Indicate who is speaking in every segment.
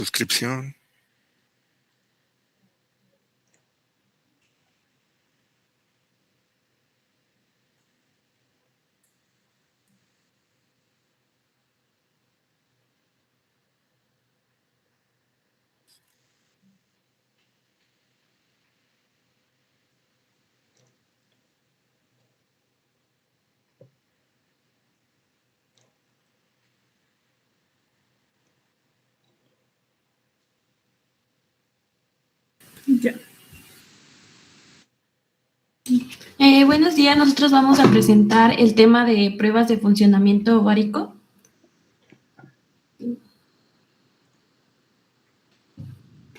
Speaker 1: suscripción.
Speaker 2: Ya. Buenos días, nosotros vamos a presentar el tema de pruebas de funcionamiento ovárico.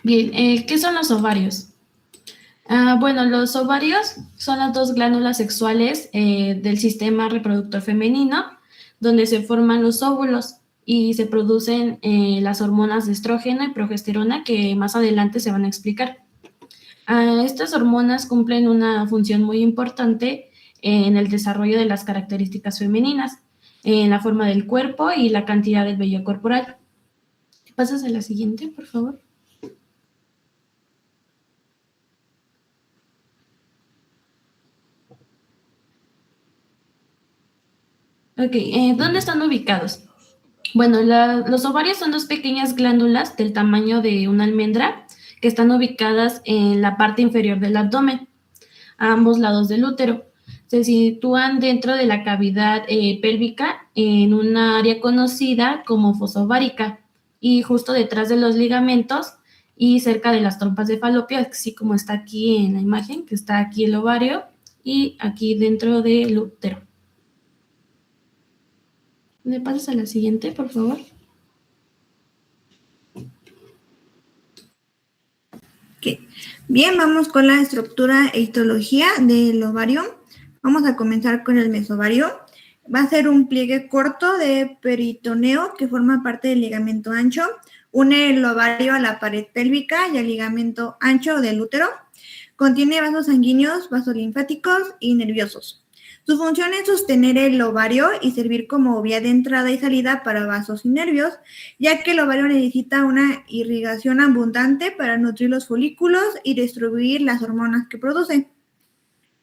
Speaker 2: Bien, ¿qué son los ovarios? Bueno, los ovarios son las dos glándulas sexuales del sistema reproductor femenino, donde se forman los óvulos y se producen las hormonas de estrógeno y progesterona que más adelante se van a explicar. Estas hormonas cumplen una función muy importante en el desarrollo de las características femeninas, en la forma del cuerpo y la cantidad del vello corporal. ¿Pasas a la siguiente, por favor? Ok, ¿dónde están ubicados? Bueno, los ovarios son dos pequeñas glándulas del tamaño de una almendra que están ubicadas en la parte inferior del abdomen, a ambos lados del útero. Se sitúan dentro de la cavidad pélvica en un área conocida como fosa ovárica y justo detrás de los ligamentos y cerca de las trompas de Falopio, así como está aquí en la imagen, que está aquí el ovario y aquí dentro del útero. ¿Me pasas a la siguiente, por favor?
Speaker 3: Okay. Bien, vamos con la estructura e histología del ovario. Vamos a comenzar con el mesovario. Va a ser un pliegue corto de peritoneo que forma parte del ligamento ancho. Une el ovario a la pared pélvica y al ligamento ancho del útero. Contiene vasos sanguíneos, vasos linfáticos y nerviosos. Su función es sostener el ovario y servir como vía de entrada y salida para vasos y nervios, ya que el ovario necesita una irrigación abundante para nutrir los folículos y distribuir las hormonas que produce.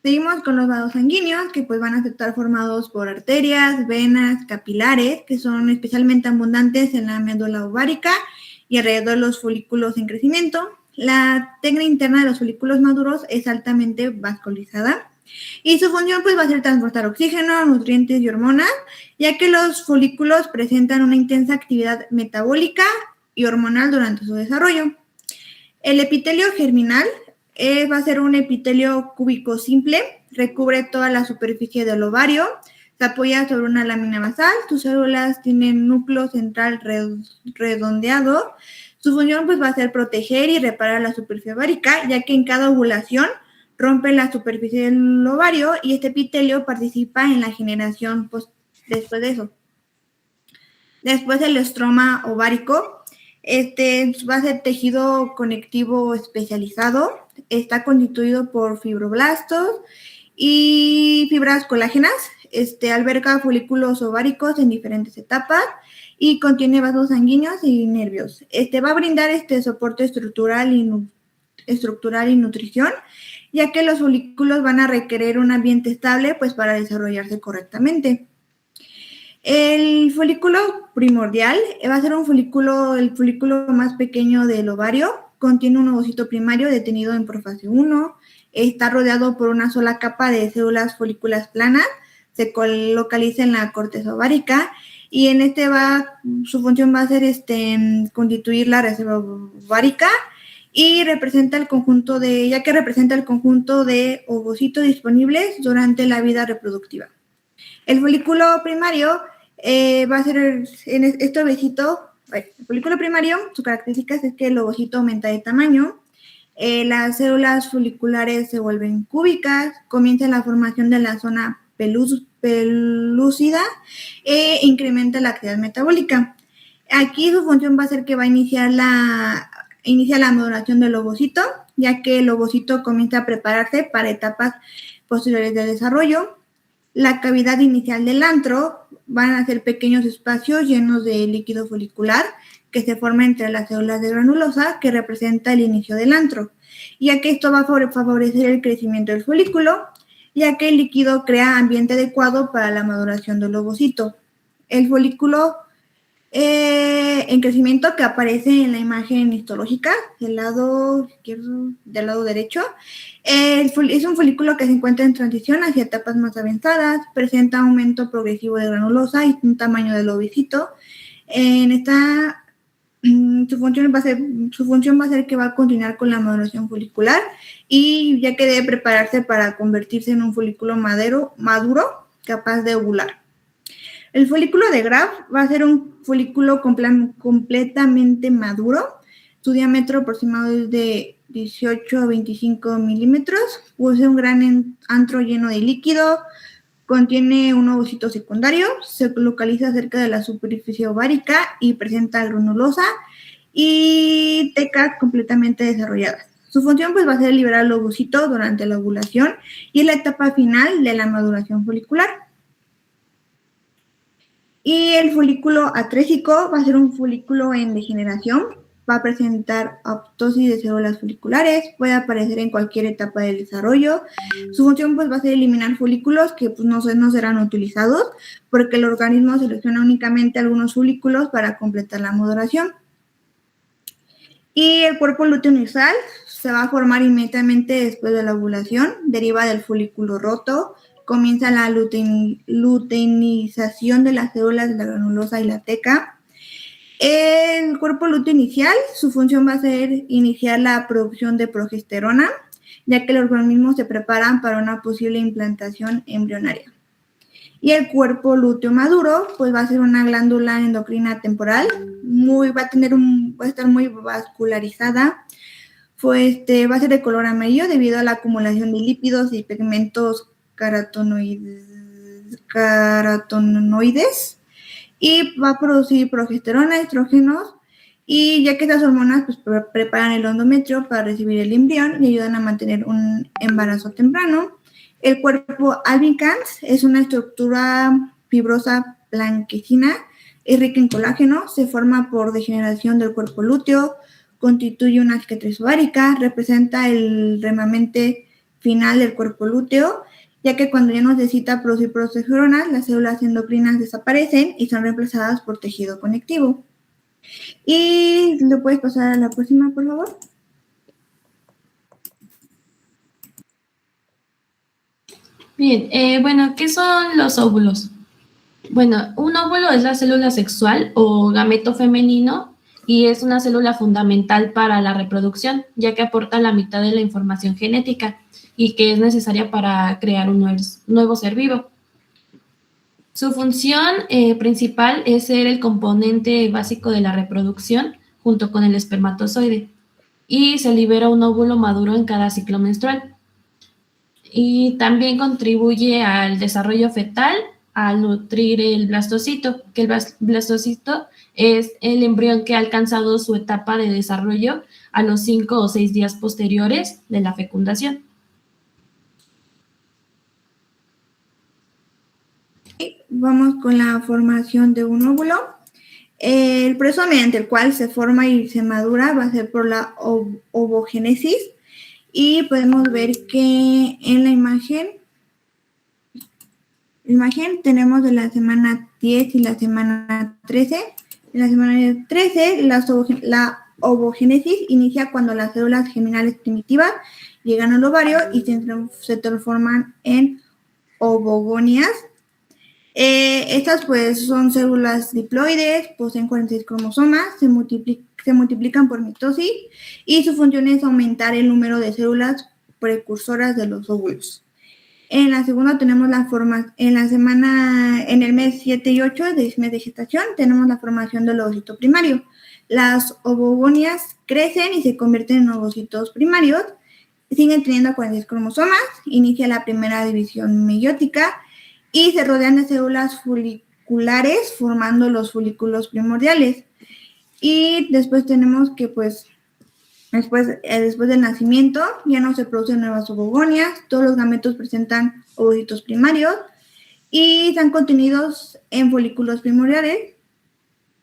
Speaker 3: Seguimos con los vasos sanguíneos, que pues van a estar formados por arterias, venas, capilares, que son especialmente abundantes en la médula ovárica y alrededor de los folículos en crecimiento. La tecla interna de los folículos maduros es altamente vascularizada. Y su función pues va a ser transportar oxígeno, nutrientes y hormonas, ya que los folículos presentan una intensa actividad metabólica y hormonal durante su desarrollo. El epitelio germinal va a ser un epitelio cúbico simple, recubre toda la superficie del ovario, se apoya sobre una lámina basal, sus células tienen núcleo central redondeado. Su función pues va a ser proteger y reparar la superficie ovárica, ya que en cada ovulación rompe la superficie del ovario y este epitelio participa en la generación pues, después de eso. Después el estroma ovárico, va a ser tejido conectivo especializado, está constituido por fibroblastos y fibras colágenas, alberga folículos ováricos en diferentes etapas y contiene vasos sanguíneos y nervios. Va a brindar soporte estructural y nutrición, ya que los folículos van a requerir un ambiente estable pues, para desarrollarse correctamente. El folículo primordial va a ser el folículo más pequeño del ovario, contiene un ovocito primario detenido en profase 1, está rodeado por una sola capa de células folículas planas, se localiza en la corteza ovárica y en su función va a ser constituir la reserva ovárica y representa el conjunto de ovocitos disponibles durante la vida reproductiva. El folículo primario va a ser este ovocito. El folículo primario, su característica es que el ovocito aumenta de tamaño, las células foliculares se vuelven cúbicas, comienza la formación de la zona pelúcida e incrementa la actividad metabólica. Aquí su función va a ser que va a inicia la maduración del ovocito, ya que el ovocito comienza a prepararse para etapas posteriores de desarrollo. La cavidad inicial del antro van a ser pequeños espacios llenos de líquido folicular que se forma entre las células de granulosa, que representa el inicio del antro, ya que esto va a favorecer el crecimiento del folículo, ya que el líquido crea ambiente adecuado para la maduración del ovocito. El folículo en crecimiento que aparece en la imagen histológica del lado izquierdo, del lado derecho, es un folículo que se encuentra en transición hacia etapas más avanzadas, presenta aumento progresivo de granulosa y un tamaño del ovocito. Su función va a ser que va a continuar con la maduración folicular y ya que debe prepararse para convertirse en un folículo maduro capaz de ovular. El folículo de Graf va a ser un folículo completamente maduro. Su diámetro aproximado es de 18 a 25 milímetros. Posee un gran antro lleno de líquido. Contiene un ovocito secundario. Se localiza cerca de la superficie ovárica y presenta granulosa y tecas completamente desarrolladas. Su función va a ser liberar el ovocito durante la ovulación y la etapa final de la maduración folicular. Y el folículo atrésico va a ser un folículo en degeneración, va a presentar apoptosis de células foliculares, puede aparecer en cualquier etapa del desarrollo. Su función va a ser eliminar folículos que no serán utilizados porque el organismo selecciona únicamente algunos folículos para completar la maduración. Y el cuerpo lúteo universal se va a formar inmediatamente después de la ovulación, deriva del folículo roto. Comienza la luteinización de las células de la granulosa y la teca. El cuerpo lúteo inicial, su función va a ser iniciar la producción de progesterona, ya que los organismos se preparan para una posible implantación embrionaria. Y el cuerpo lúteo maduro, pues va a ser una glándula endocrina temporal, va a estar muy vascularizada, va a ser de color amarillo debido a la acumulación de lípidos y pigmentos carotenoides y va a producir progesterona, estrógenos, y ya que estas hormonas pues, preparan el endometrio para recibir el embrión y ayudan a mantener un embarazo temprano. El cuerpo albicans es una estructura fibrosa blanquecina, es rica en colágeno, se forma por degeneración del cuerpo lúteo, constituye una cicatriz ovárica, representa el remanente final del cuerpo lúteo, ya que cuando ya no necesita producir progesterona, las células endocrinas desaparecen y son reemplazadas por tejido conectivo. Y le puedes pasar a la próxima, por favor.
Speaker 2: Bien, bueno, ¿qué son los óvulos? Bueno, un óvulo es la célula sexual o gameto femenino y es una célula fundamental para la reproducción, ya que aporta la mitad de la información genética y que es necesaria para crear un nuevo ser vivo. Su función principal es ser el componente básico de la reproducción junto con el espermatozoide y se libera un óvulo maduro en cada ciclo menstrual. Y también contribuye al desarrollo fetal al nutrir el blastocito, que el blastocito es el embrión que ha alcanzado su etapa de desarrollo a los 5 o 6 días posteriores de la fecundación.
Speaker 3: Vamos con la formación de un óvulo. El proceso mediante el cual se forma y se madura va a ser por la ovogénesis. Y podemos ver que en la imagen tenemos de la semana 10 y la semana 13. En la semana 13, la ovogénesis inicia cuando las células geminales primitivas llegan al ovario y se transforman en ovogonias. Estas pues son células diploides, poseen 46 cromosomas, se multiplican por mitosis y su función es aumentar el número de células precursoras de los óvulos. En la segunda tenemos en el mes 7 y 8 del mes de gestación, tenemos la formación del ovocito primario. Las ovogonias crecen y se convierten en ovocitos primarios, siguen teniendo 46 cromosomas, inicia la primera división meiótica y se rodean de células foliculares formando los folículos primordiales. Y después tenemos que pues después del nacimiento ya no se producen nuevas ovogonias, todos los gametos presentan ovocitos primarios y están contenidos en folículos primordiales.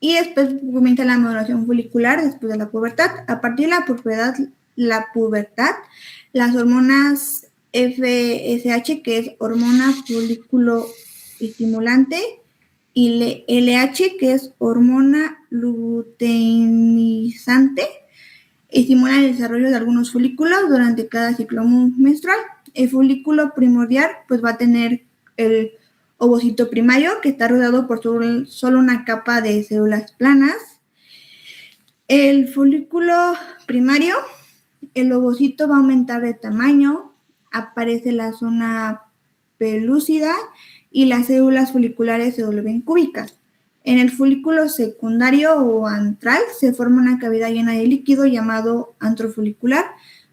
Speaker 3: Y después comienza la maduración folicular después de la pubertad. A partir de la pubertad, las hormonas FSH, que es hormona folículo estimulante, y LH, que es hormona luteinizante, estimulan el desarrollo de algunos folículos durante cada ciclo menstrual. El folículo primordial pues va a tener el ovocito primario, que está rodeado por solo una capa de células planas. El folículo primario, el ovocito va a aumentar de tamaño, aparece la zona pelúcida y las células foliculares se vuelven cúbicas. En el folículo secundario o antral se forma una cavidad llena de líquido llamado antro folicular,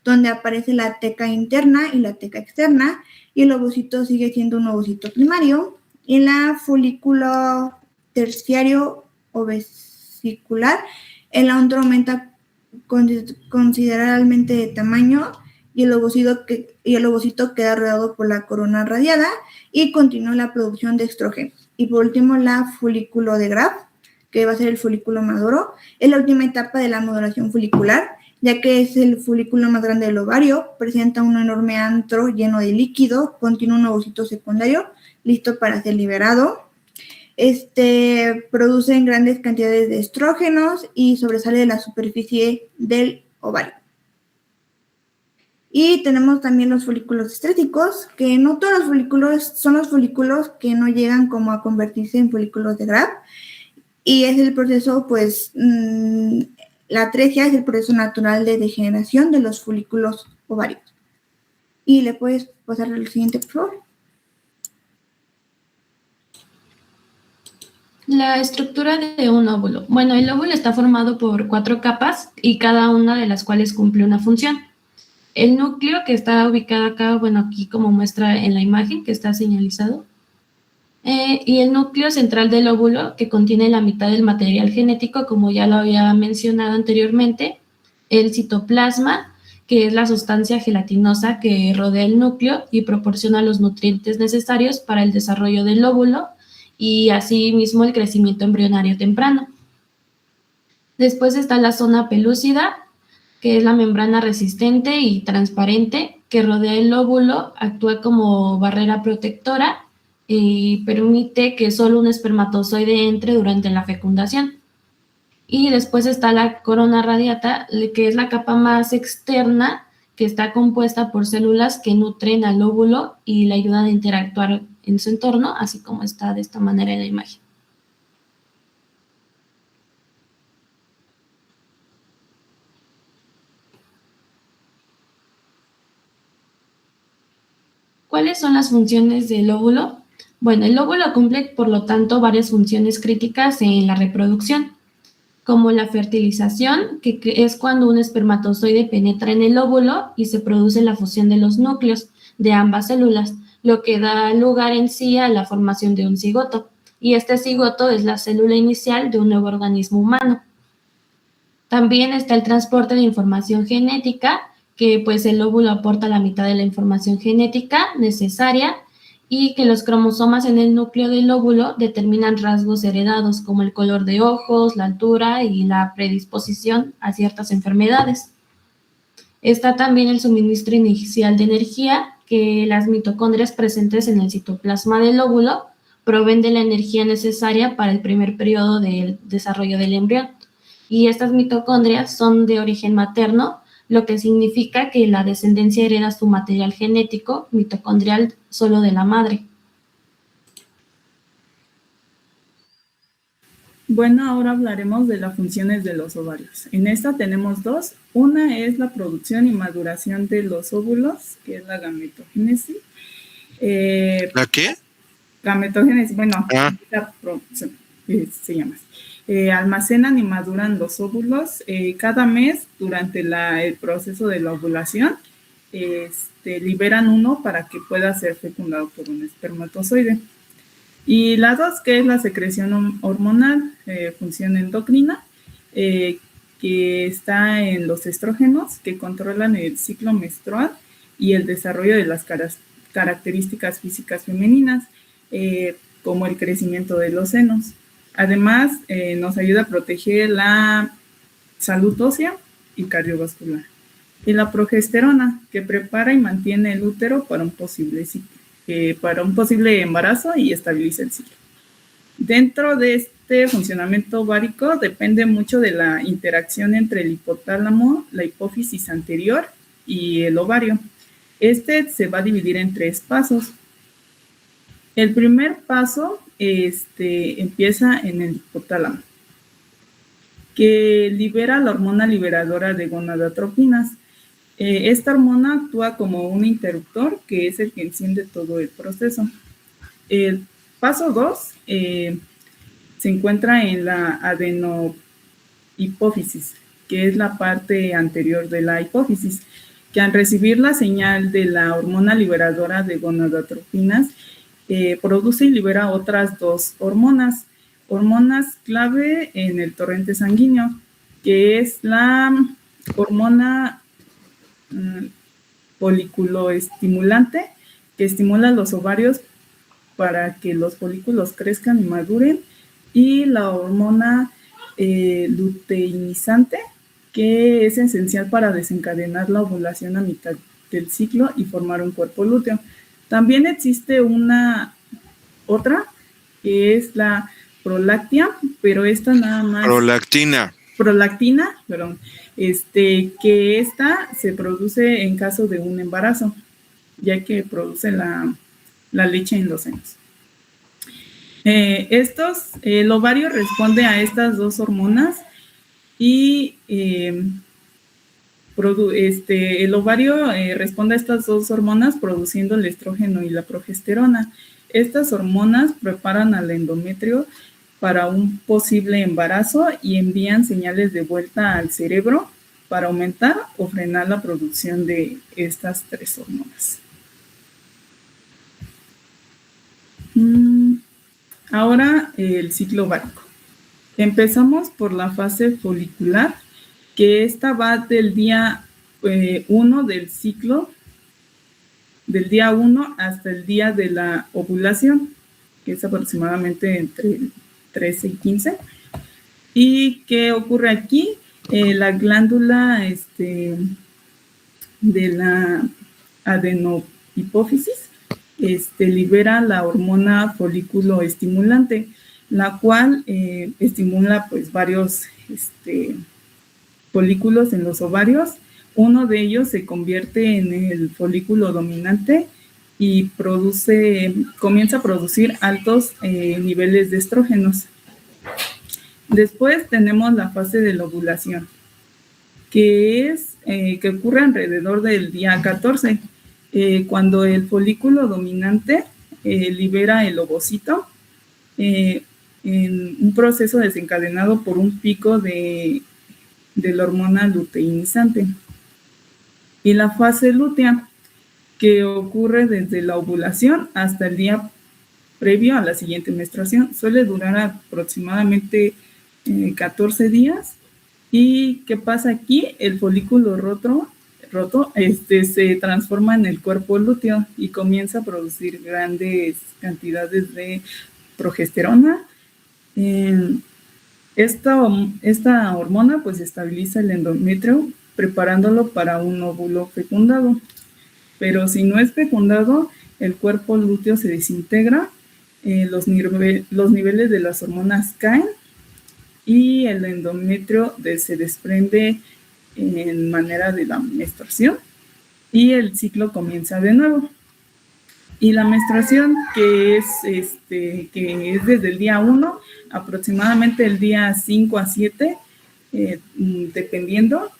Speaker 3: donde aparece la teca interna y la teca externa, y el ovocito sigue siendo un ovocito primario. En la folículo terciario o vesicular, el antro aumenta considerablemente de tamaño y el ovocito queda rodeado por la corona radiada y continúa la producción de estrógeno. Y por último, la folículo de Graf, que va a ser el folículo maduro, es la última etapa de la maduración folicular, ya que es el folículo más grande del ovario, presenta un enorme antro lleno de líquido, contiene un ovocito secundario listo para ser liberado. Producen grandes cantidades de estrógenos y sobresale de la superficie del ovario. Y tenemos también los folículos estréticos, que no todos los folículos son los folículos que no llegan como a convertirse en folículos de Graf. Y es el proceso, pues, la atresia es el proceso natural de degeneración de los folículos ovarios. Y le puedes pasar al siguiente, por favor.
Speaker 2: La estructura de un óvulo. Bueno, el óvulo está formado por 4 capas y cada una de las cuales cumple una función. El núcleo, que está ubicado acá, bueno, aquí como muestra en la imagen que está señalizado, y el núcleo central del óvulo, que contiene la mitad del material genético, como ya lo había mencionado anteriormente, el citoplasma, que es la sustancia gelatinosa que rodea el núcleo y proporciona los nutrientes necesarios para el desarrollo del óvulo y asimismo el crecimiento embrionario temprano. Después está la zona pelúcida, que es la membrana resistente y transparente que rodea el óvulo, actúa como barrera protectora y permite que solo un espermatozoide entre durante la fecundación. Y después está la corona radiata, que es la capa más externa, que está compuesta por células que nutren al óvulo y le ayudan a interactuar en su entorno, así como está de esta manera en la imagen. ¿Cuáles son las funciones del óvulo? Bueno, el óvulo cumple, por lo tanto, varias funciones críticas en la reproducción, como la fertilización, que es cuando un espermatozoide penetra en el óvulo y se produce la fusión de los núcleos de ambas células, lo que da lugar en sí a la formación de un cigoto. Y este cigoto es la célula inicial de un nuevo organismo humano. También está el transporte de información genética, que pues el óvulo aporta la mitad de la información genética necesaria y que los cromosomas en el núcleo del óvulo determinan rasgos heredados como el color de ojos, la altura y la predisposición a ciertas enfermedades. Está también el suministro inicial de energía, que las mitocondrias presentes en el citoplasma del óvulo proveen de la energía necesaria para el primer periodo del desarrollo del embrión. Y estas mitocondrias son de origen materno, lo que significa que la descendencia hereda su material genético mitocondrial solo de la madre.
Speaker 1: Bueno, ahora hablaremos de las funciones de los ovarios. En esta tenemos dos. Una es la producción y maduración de los óvulos, que es la gametogénesis.
Speaker 4: ¿La qué?
Speaker 1: Gametogénesis, bueno, la producción, se llama así. Almacenan y maduran los óvulos cada mes durante el proceso de la ovulación. Liberan uno para que pueda ser fecundado por un espermatozoide. Y la dos, que es la secreción hormonal, función endocrina, que está en los estrógenos, que controlan el ciclo menstrual y el desarrollo de las características físicas femeninas, como el crecimiento de los senos. Además, nos ayuda a proteger la salud ósea y cardiovascular. Y la progesterona, que prepara y mantiene el útero para un posible embarazo y estabiliza el ciclo. Dentro de este funcionamiento ovárico depende mucho de la interacción entre el hipotálamo, la hipófisis anterior y el ovario. Este se va a dividir en 3 pasos. El primer paso empieza en el hipotálamo, que libera la hormona liberadora de gonadotropinas. Esta hormona actúa como un interruptor que es el que enciende todo el proceso. El paso 2 se encuentra en la adenohipófisis, que es la parte anterior de la hipófisis, que al recibir la señal de la hormona liberadora de gonadotropinas, produce y libera otras 2 hormonas clave en el torrente sanguíneo, que es la hormona foliculoestimulante, que estimula los ovarios para que los folículos crezcan y maduren, y la hormona luteinizante, que es esencial para desencadenar la ovulación a mitad del ciclo y formar un cuerpo lúteo. También existe otra, que es la prolactina, pero esta nada más... Prolactina, perdón, que esta se produce en caso de un embarazo, ya que produce la leche en los senos. El ovario responde a estas 2 hormonas y el ovario responde a estas 2 hormonas produciendo el estrógeno y la progesterona. Estas hormonas preparan al endometrio para un posible embarazo y envían señales de vuelta al cerebro para aumentar o frenar la producción de estas 3 hormonas. Ahora el ciclo ovárico. Empezamos por la fase folicular, que esta va del día 1 del ciclo, del día 1 hasta el día de la ovulación, que es aproximadamente entre 13 y 15. ¿Y qué ocurre aquí? La glándula de la adenohipófisis libera la hormona folículo estimulante, la cual estimula pues varios folículos en los ovarios. Uno de ellos se convierte en el folículo dominante y comienza a producir altos niveles de estrógenos. Después tenemos la fase de la ovulación, que ocurre alrededor del día 14, cuando el folículo dominante libera el ovocito en un proceso desencadenado por un pico de la hormona luteinizante. Y la fase lútea, que ocurre desde la ovulación hasta el día previo a la siguiente menstruación, suele durar aproximadamente 14 días. ¿Y qué pasa aquí? El folículo roto se transforma en el cuerpo lúteo y comienza a producir grandes cantidades de progesterona. Esta hormona pues estabiliza el endometrio, preparándolo para un óvulo fecundado. Pero si no es fecundado, el cuerpo lúteo se desintegra, los niveles de las hormonas caen y el endometrio se desprende en manera de la menstruación y el ciclo comienza de nuevo. Y la menstruación, que es desde el día 1, aproximadamente el día 5 a 7, dependiendo.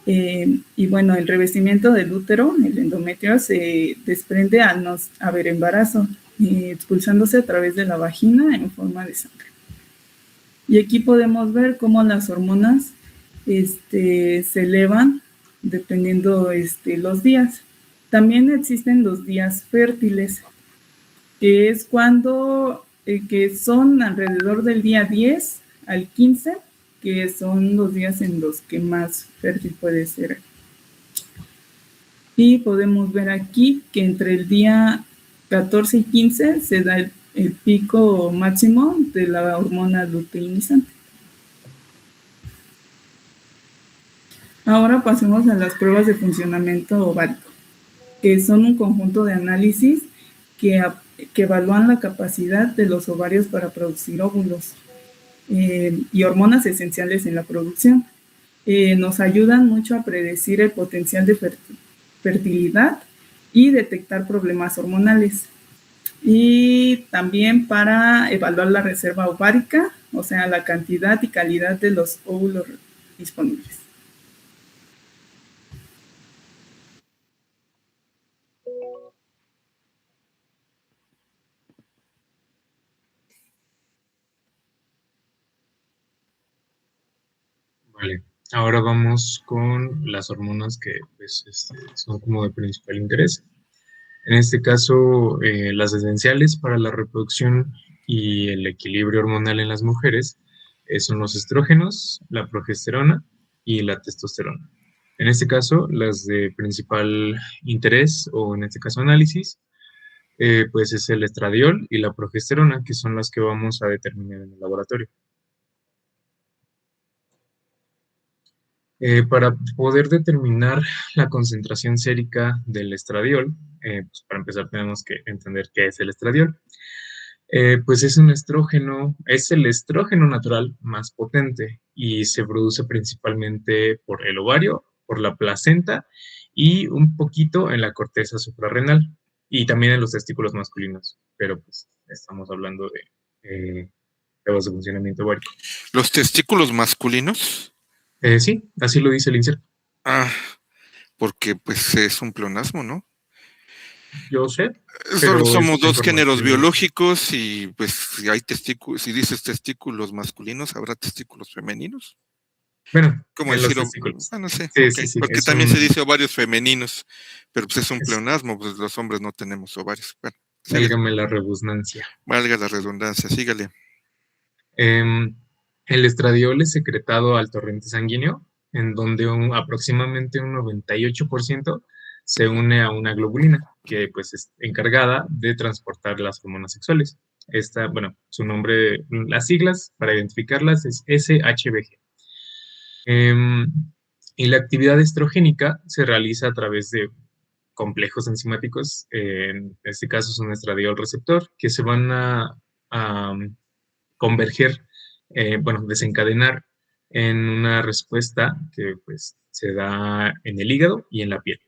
Speaker 1: Y bueno, el revestimiento del útero, el endometrio, se desprende al no haber embarazo, expulsándose a través de la vagina en forma de sangre. Y aquí podemos ver cómo las hormonas se elevan dependiendo los días. También existen los días fértiles, que es cuando, que son alrededor del día 10 al 15, que son los días en los que más fértil puede ser. Y podemos ver aquí que entre el día 14 y 15 se da el pico máximo de la hormona luteinizante. Ahora pasemos a las pruebas de funcionamiento ovárico, que son un conjunto de análisis que evalúan la capacidad de los ovarios para producir óvulos y hormonas esenciales en la producción. Nos ayudan mucho a predecir el potencial de fertilidad y detectar problemas hormonales. Y también para evaluar la reserva ovárica, o sea, la cantidad y calidad de los óvulos disponibles.
Speaker 5: Vale, ahora vamos con las hormonas que pues, son como de principal interés. En este caso, las esenciales para la reproducción y el equilibrio hormonal en las mujeres son los estrógenos, la progesterona y la testosterona. En este caso, las de principal interés o en este caso análisis, pues es el estradiol y la progesterona, que son las que vamos a determinar en el laboratorio. Para poder determinar la concentración sérica del estradiol, pues para empezar tenemos que entender qué es el estradiol. Pues es un estrógeno, es el estrógeno natural más potente y se produce principalmente por el ovario, por la placenta y un poquito en la corteza suprarrenal y también en los testículos masculinos, pero pues estamos hablando de pruebas de funcionamiento ovárico.
Speaker 4: ¿Los testículos masculinos?
Speaker 5: Sí, así lo dice el inserto.
Speaker 4: Ah, porque pues es un pleonasmo, ¿no?
Speaker 5: Yo sé.
Speaker 4: Solo somos dos géneros biológicos y pues si hay testículos, si dices testículos masculinos, ¿habrá testículos femeninos?
Speaker 5: Bueno,
Speaker 4: ¿cómo decirlo? No sé,
Speaker 5: sí,
Speaker 4: okay.
Speaker 5: sí,
Speaker 4: porque también se dice ovarios femeninos, pero pues es un pleonasmo, pues los hombres no tenemos ovarios. Bueno,
Speaker 5: válgame la redundancia.
Speaker 4: Valga la redundancia, sígale.
Speaker 5: El estradiol es secretado al torrente sanguíneo, en donde aproximadamente un 98% se une a una globulina, que pues es encargada de transportar las hormonas sexuales. Esta, bueno, su nombre, las siglas para identificarlas es SHBG. Y la actividad estrogénica se realiza a través de complejos enzimáticos, en este caso es un estradiol receptor, que se van a converger, desencadenar en una respuesta que pues se da en el hígado y en la piel.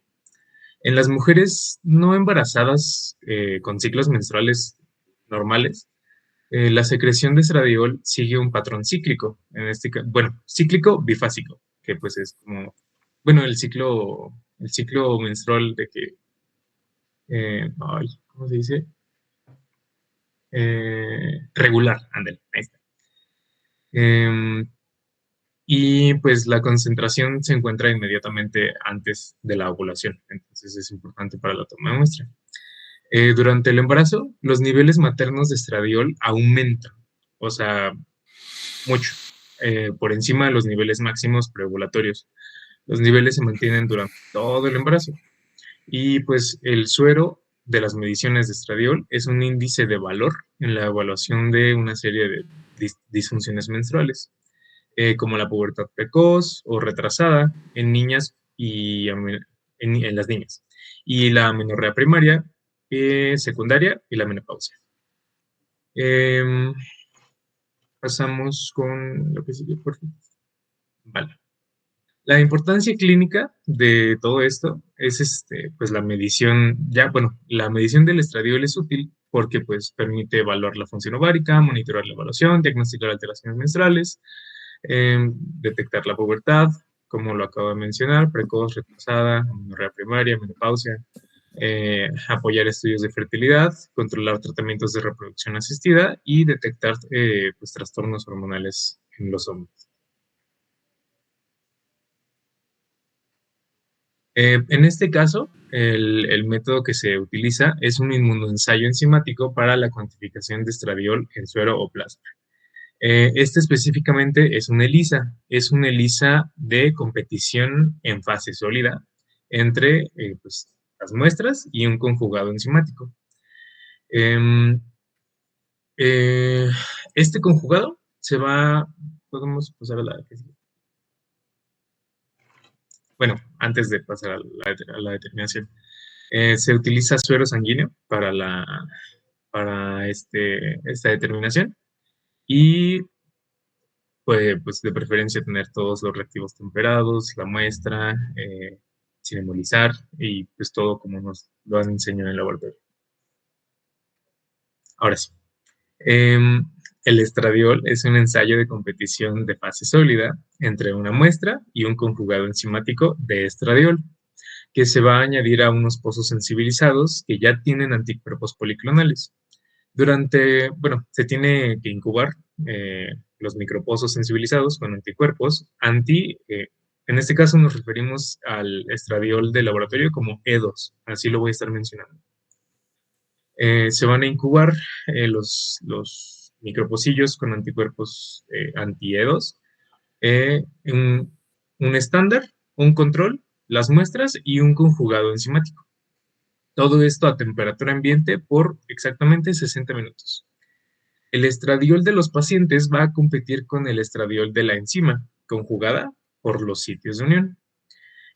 Speaker 5: En las mujeres no embarazadas con ciclos menstruales normales, la secreción de estradiol sigue un patrón cíclico, en este caso, cíclico bifásico, que pues es como, el ciclo menstrual de que, ¿cómo se dice? Regular, ándale, ahí está. Y pues la concentración se encuentra inmediatamente antes de la ovulación, entonces es importante para la toma de muestra. Durante el embarazo, los niveles maternos de estradiol aumentan, o sea, mucho, por encima de los niveles máximos preovulatorios. Los niveles se mantienen durante todo el embarazo. Y pues el suero de las mediciones de estradiol es un índice de valor en la evaluación de una serie de disfunciones menstruales, como la pubertad precoz o retrasada en niñas y en las niñas, y la amenorrea primaria, secundaria y la menopausia. Pasamos con lo que sigue, por favor. Vale. La importancia clínica de todo esto es pues la medición, la medición del estradiol es útil porque pues permite evaluar la función ovárica, monitorear la evaluación, diagnosticar alteraciones menstruales, detectar la pubertad, como lo acabo de mencionar, precoz, retrasada, amenorrea primaria, menopausia, apoyar estudios de fertilidad, controlar tratamientos de reproducción asistida y detectar pues, trastornos hormonales en los hombres. En este caso, el método que se utiliza es un inmunoensayo enzimático para la cuantificación de estradiol en suero o plasma. Este específicamente es un ELISA de competición en fase sólida entre pues, las muestras y un conjugado enzimático. Este conjugado se va, podemos pasar a la... Bueno, antes de pasar a la determinación, se utiliza suero sanguíneo para esta determinación y pues de preferencia tener todos los reactivos temperados, la muestra, sin embolizar y pues todo como nos lo han enseñado en el laboratorio. Ahora sí. El estradiol es un ensayo de competición de fase sólida entre una muestra y un conjugado enzimático de estradiol, que se va a añadir a unos pozos sensibilizados que ya tienen anticuerpos policlonales. Se tiene que incubar los micropozos sensibilizados con anticuerpos en este caso nos referimos al estradiol de laboratorio como E2, así lo voy a estar mencionando. Se van a incubar los micropocillos con anticuerpos anti-E2, un estándar, un control, las muestras y un conjugado enzimático. Todo esto a temperatura ambiente por exactamente 60 minutos. El estradiol de los pacientes va a competir con el estradiol de la enzima, conjugada por los sitios de unión.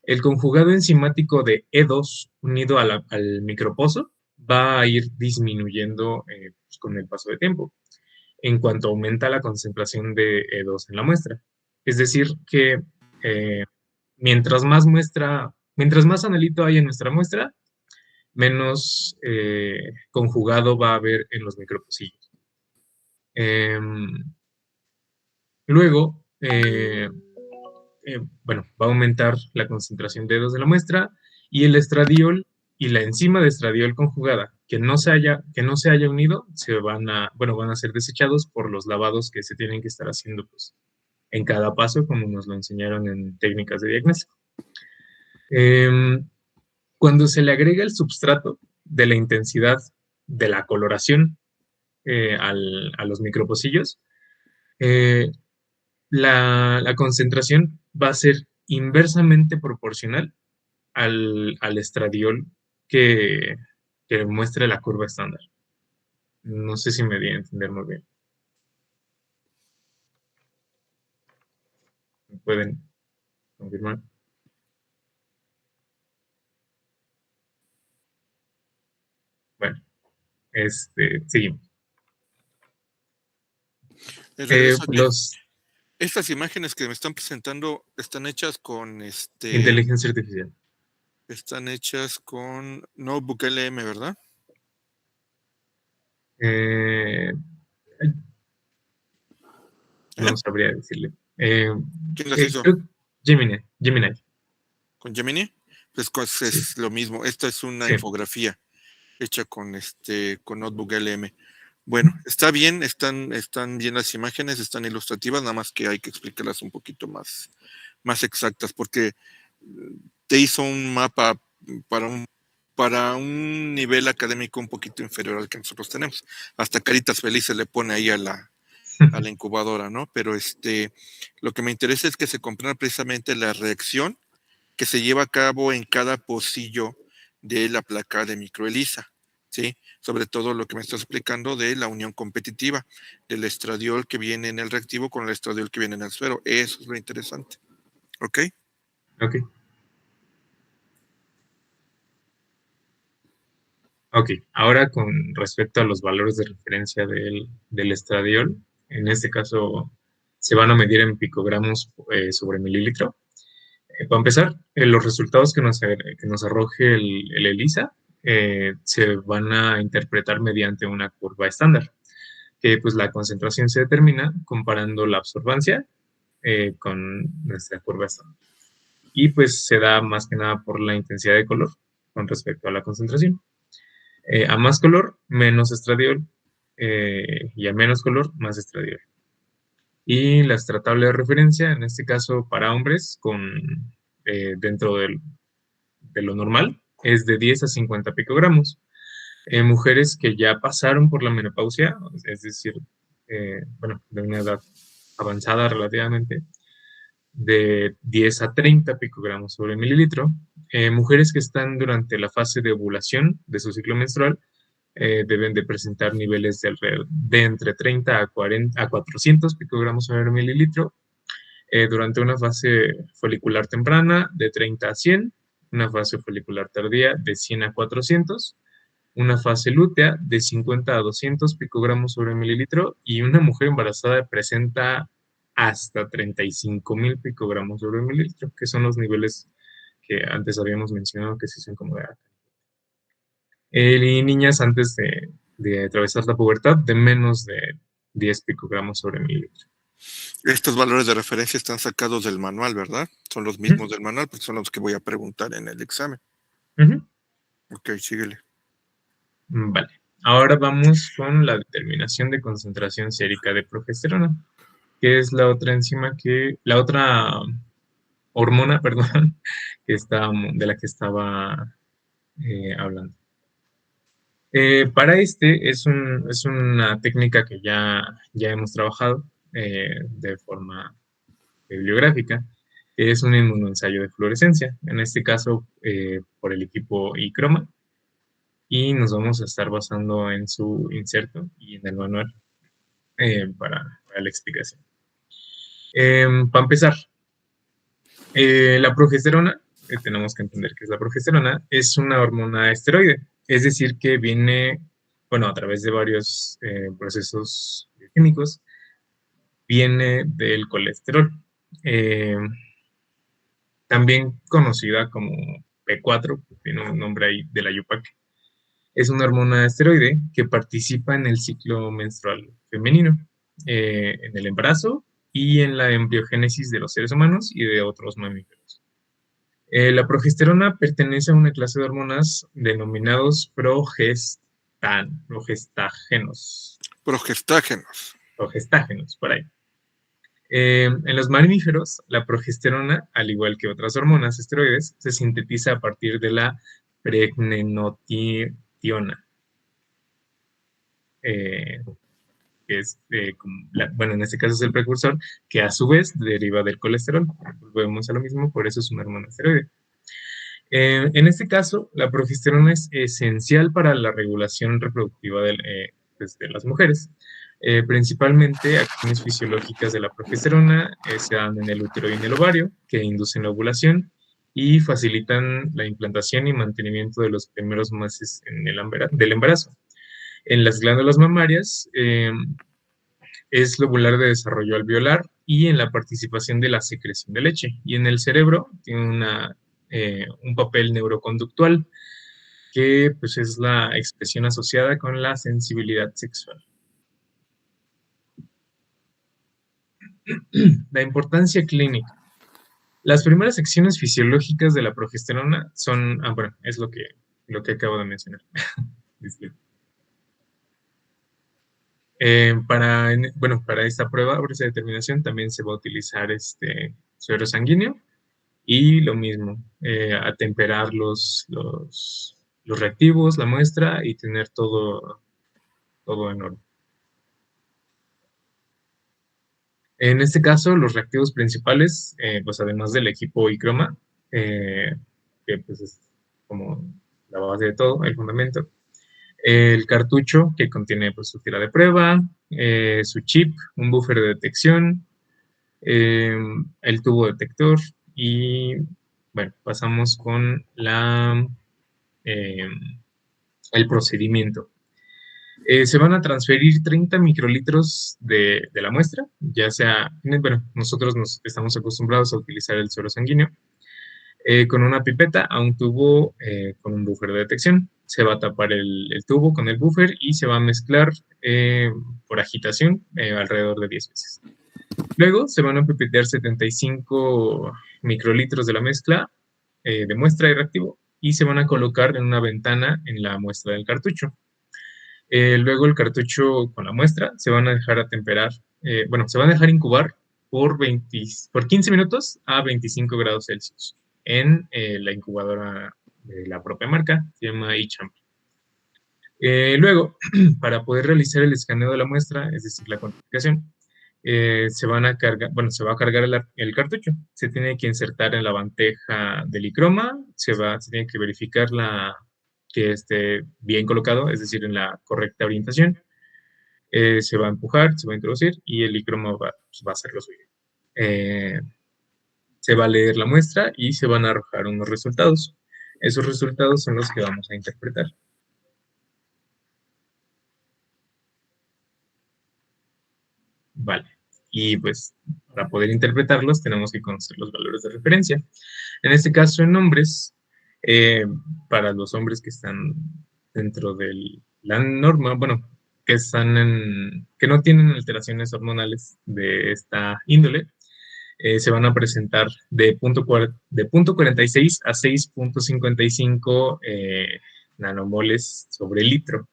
Speaker 5: El conjugado enzimático de E2 unido al micropozo va a ir disminuyendo pues, con el paso de tiempo, en cuanto aumenta la concentración de E2 en la muestra. Es decir, que mientras más analito hay en nuestra muestra, menos conjugado va a haber en los micropocillos. Luego, va a aumentar la concentración de E2 de la muestra y el estradiol y la enzima de estradiol conjugada que no se haya unido van a ser desechados por los lavados que se tienen que estar haciendo pues, en cada paso, como nos lo enseñaron en técnicas de diagnóstico. Cuando se le agrega el substrato de la intensidad de la coloración a los micropocillos, la concentración va a ser inversamente proporcional al estradiol que muestre la curva estándar. No sé si me di a entender muy bien. ¿Me pueden confirmar? Bueno, seguimos.
Speaker 4: Estas imágenes que me están presentando están hechas con
Speaker 5: inteligencia artificial.
Speaker 4: Están hechas con Notebook LM, ¿verdad?
Speaker 5: No sabría decirle.
Speaker 4: ¿Quién las hizo?
Speaker 5: Gemini.
Speaker 4: ¿Con Gemini? Pues es lo mismo. Esta es una infografía hecha con Notebook LM. Bueno, está bien, están bien las imágenes, están ilustrativas, nada más que hay que explicarlas un poquito más exactas, porque te hizo un mapa para un nivel académico un poquito inferior al que nosotros tenemos. Hasta caritas felices le pone ahí a la incubadora, ¿no? Pero lo que me interesa es que se comprenda precisamente la reacción que se lleva a cabo en cada pocillo de la placa de microELISA, ¿sí? Sobre todo lo que me estás explicando de la unión competitiva del estradiol que viene en el reactivo con el estradiol que viene en el suero. Eso es lo interesante. ¿Ok?
Speaker 5: Ok, ahora con respecto a los valores de referencia del estradiol, en este caso se van a medir en picogramos sobre mililitro. Para empezar, los resultados que nos arroje el ELISA se van a interpretar mediante una curva estándar, que pues la concentración se determina comparando la absorbancia con nuestra curva estándar. Y pues se da más que nada por la intensidad de color con respecto a la concentración. A más color, menos estradiol, y a menos color, más estradiol. Y la tratable de referencia, en este caso para hombres, dentro de lo normal, es de 10 a 50 picogramos. Mujeres que ya pasaron por la menopausia, es decir, de una edad avanzada relativamente, de 10 a 30 picogramos sobre mililitro. Mujeres que están durante la fase de ovulación de su ciclo menstrual, deben de presentar niveles de entre 30 a 400 picogramos sobre mililitro durante una fase folicular temprana de 30 a 100, una fase folicular tardía de 100 a 400, una fase lútea de 50 a 200 picogramos sobre mililitro y una mujer embarazada presenta hasta 35,000 picogramos sobre mililitro, que son los niveles que antes habíamos mencionado que sí son como de alta. Y niñas antes de atravesar la pubertad de menos de 10 picogramos sobre mililitro.
Speaker 4: Estos valores de referencia están sacados del manual, ¿verdad? Son los mismos del manual, porque son los que voy a preguntar en el examen. Ok, síguele.
Speaker 5: Vale. Ahora vamos con la determinación de concentración sérica de progesterona, que es la otra hormona, perdón, de la que estaba hablando. Para es una técnica que ya hemos trabajado de forma bibliográfica, que es un inmunoensayo de fluorescencia, en este caso por el equipo ICROMA, y nos vamos a estar basando en su inserto y en el manual para la explicación. Para empezar, la progesterona, tenemos que entender que es la progesterona, es una hormona esteroide, es decir, que viene, bueno, a través de varios procesos químicos, viene del colesterol, también conocida como P4, tiene un nombre ahí de la IUPAC. Es una hormona esteroide que participa en el ciclo menstrual femenino, en el embarazo y en la embriogénesis de los seres humanos y de otros mamíferos. La progesterona pertenece a una clase de hormonas denominados progestágenos. Progestágenos, por ahí. En los mamíferos, la progesterona, al igual que otras hormonas esteroides, se sintetiza a partir de la pregnenotiona, que es, en este caso es el precursor, que a su vez deriva del colesterol. Volvemos a lo mismo, por eso es una hormona esteroide. En este caso, la progesterona es esencial para la regulación reproductiva de las mujeres. Principalmente acciones fisiológicas de la progesterona se dan en el útero y en el ovario, que inducen la ovulación y facilitan la implantación y mantenimiento de los primeros meses del embarazo. En las glándulas mamarias es lobular de desarrollo alveolar y en la participación de la secreción de leche. Y en el cerebro tiene un papel neuroconductual que pues, es la expresión asociada con la sensibilidad sexual. La importancia clínica. Las primeras acciones fisiológicas de la progesterona son, es lo que acabo de mencionar. Para esta prueba, por esa determinación, también se va a utilizar suero sanguíneo y lo mismo, atemperar los reactivos, la muestra y tener todo en orden. En este caso, los reactivos principales, pues además del equipo ICROMA, que pues es como la base de todo, el fundamento, el cartucho que contiene pues, su tira de prueba, su chip, un buffer de detección, el tubo detector y bueno, pasamos con el procedimiento. Se van a transferir 30 microlitros de la muestra, ya sea, nosotros nos estamos acostumbrados a utilizar el suero sanguíneo, con una pipeta a un tubo con un buffer de detección. Se va a tapar el tubo con el buffer y se va a mezclar por agitación alrededor de 10 veces. Luego se van a pipetear 75 microlitros de la mezcla de muestra de reactivo y se van a colocar en una ventana en la muestra del cartucho. Luego el cartucho con la muestra se van a dejar atemperar, se van a dejar incubar por 15 minutos a 25 grados Celsius en la incubadora de la propia marca, se llama eChamp. Luego, para poder realizar el escaneo de la muestra, es decir, la cuantificación, se va a cargar el cartucho. Se tiene que insertar en la bandeja del ICROMA, se tiene que verificar que esté bien colocado, es decir, en la correcta orientación. Se va a empujar, se va a introducir y el licroma va a hacer lo suyo. Se va a leer la muestra y se van a arrojar unos resultados. Esos resultados son los que vamos a interpretar. Vale. Y pues para poder interpretarlos tenemos que conocer los valores de referencia. En este caso en hombres, para los hombres que están dentro de la norma, bueno, que no tienen alteraciones hormonales de esta índole, se van a presentar de punto 46 a 6.55 nanomoles sobre litro.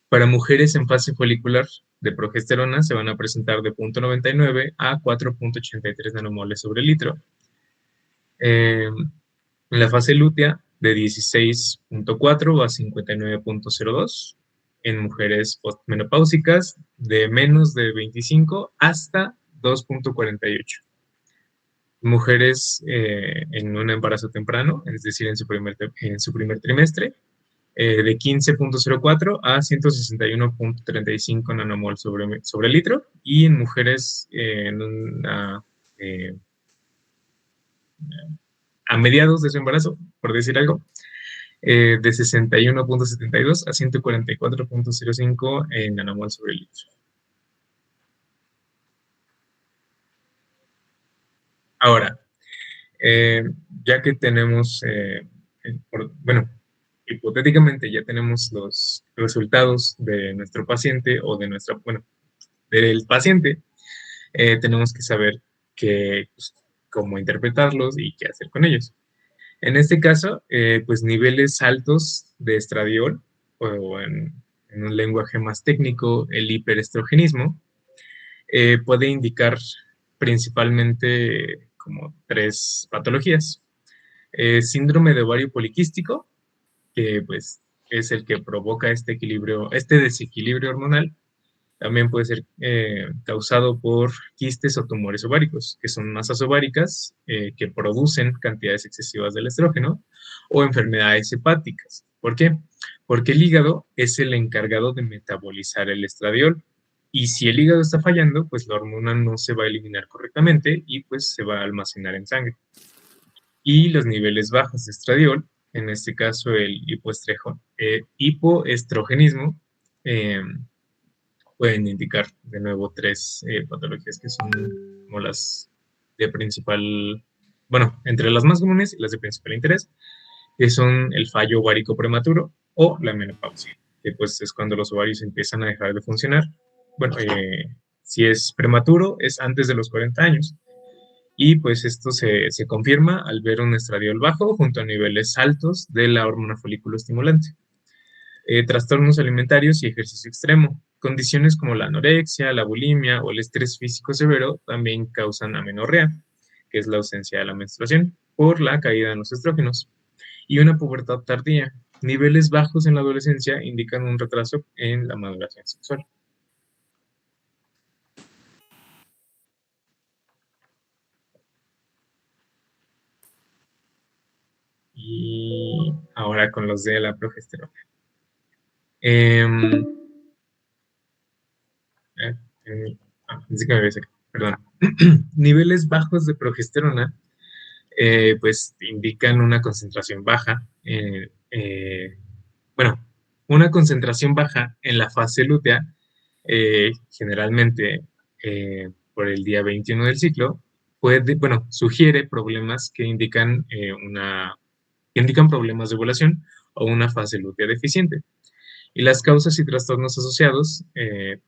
Speaker 5: Para mujeres en fase folicular de progesterona se van a presentar de 0.99 a 4.83 nanomoles sobre litro. En la fase lútea de 16.4 a 59.02. En mujeres postmenopáusicas de menos de 25 hasta 2.48. Mujeres en un embarazo temprano, es decir, en su primer trimestre, de 15.04 a 161.35 nanomol sobre litro, y en mujeres a mediados de su embarazo, por decir algo, de 61.72 a 144.05 nanomol sobre litro. Ahora, ya que tenemos, hipotéticamente ya tenemos los resultados de nuestro paciente o de del paciente, tenemos que saber cómo interpretarlos y qué hacer con ellos. En este caso, pues niveles altos de estradiol, o en un lenguaje más técnico, el hiperestrogenismo, puede indicar principalmente como 3 patologías. Síndrome de ovario poliquístico, que pues es el que provoca este desequilibrio hormonal. También puede ser causado por quistes o tumores ováricos, que son masas ováricas que producen cantidades excesivas del estrógeno, o enfermedades hepáticas. ¿Por qué? Porque el hígado es el encargado de metabolizar el estradiol. Y si el hígado está fallando, pues la hormona no se va a eliminar correctamente y pues se va a almacenar en sangre. Y los niveles bajos de estradiol, en este caso el hipoestrogenismo, pueden indicar de nuevo 3 patologías que son como las de principal, entre las más comunes y las de principal interés, que son el fallo ovárico prematuro o la menopausia, que pues es cuando los ovarios empiezan a dejar de funcionar. Si es prematuro, es antes de los 40 años. Y pues esto se confirma al ver un estradiol bajo junto a niveles altos de la hormona folículo estimulante. Trastornos alimentarios y ejercicio extremo. Condiciones como la anorexia, la bulimia o el estrés físico severo también causan amenorrea, que es la ausencia de la menstruación, por la caída en los estrógenos. Y una pubertad tardía. Niveles bajos en la adolescencia indican un retraso en la maduración sexual. Y ahora con los de la progesterona. Perdón. Niveles bajos de progesterona pues indican una concentración baja. Una concentración baja en la fase lútea, generalmente por el día 21 del ciclo, sugiere problemas que indican problemas de ovulación o una fase lútea deficiente. Y las causas y trastornos asociados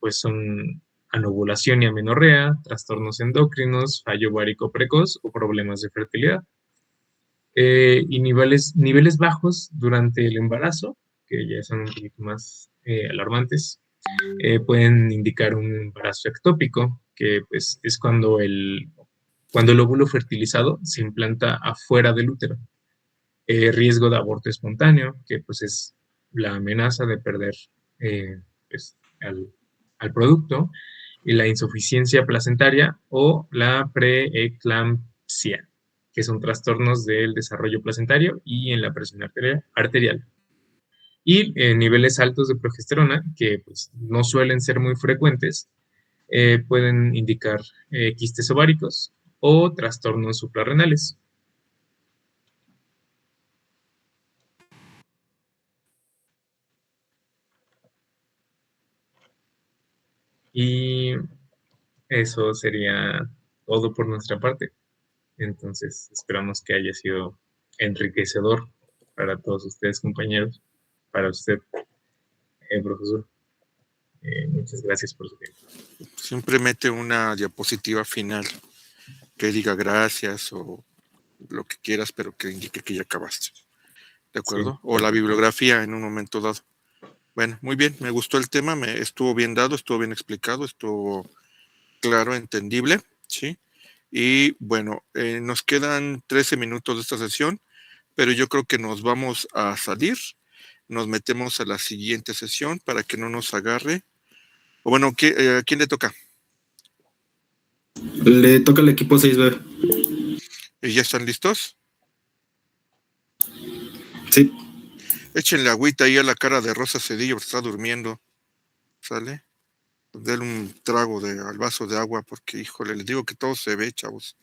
Speaker 5: pues son anovulación y amenorrea, trastornos endocrinos, fallo ovárico precoz o problemas de fertilidad. Y niveles bajos durante el embarazo, que ya son un poquito más alarmantes, pueden indicar un embarazo ectópico, que pues es cuando el óvulo fertilizado se implanta afuera del útero. Riesgo de aborto espontáneo, que pues es la amenaza de perder al producto, y la insuficiencia placentaria o la preeclampsia. que son trastornos del desarrollo placentario y en la presión arterial. Y niveles altos de progesterona, que pues, no suelen ser muy frecuentes, pueden indicar quistes ováricos o trastornos suprarrenales. Y eso sería todo por nuestra parte. Entonces, esperamos que haya sido enriquecedor para todos ustedes, compañeros, para usted, profesor. Muchas gracias por su tiempo.
Speaker 4: Siempre mete una diapositiva final que diga gracias o lo que quieras, pero que indique que ya acabaste. ¿De acuerdo? Sí. O la bibliografía en un momento dado. Bueno, muy bien, me gustó el tema, estuvo bien dado, estuvo bien explicado, estuvo claro, entendible, ¿sí? Y bueno, nos quedan 13 minutos de esta sesión, pero yo creo que nos vamos a salir, nos metemos a la siguiente sesión para que no nos agarre. O bueno, ¿a quién le toca?
Speaker 6: Le toca al equipo 6B.
Speaker 4: ¿Y ya están listos?
Speaker 6: Sí.
Speaker 4: Échenle agüita ahí a la cara de Rosa Cedillo, porque está durmiendo. ¿Sale? Denle un trago al vaso de agua, porque, híjole, les digo que todo se ve, chavos.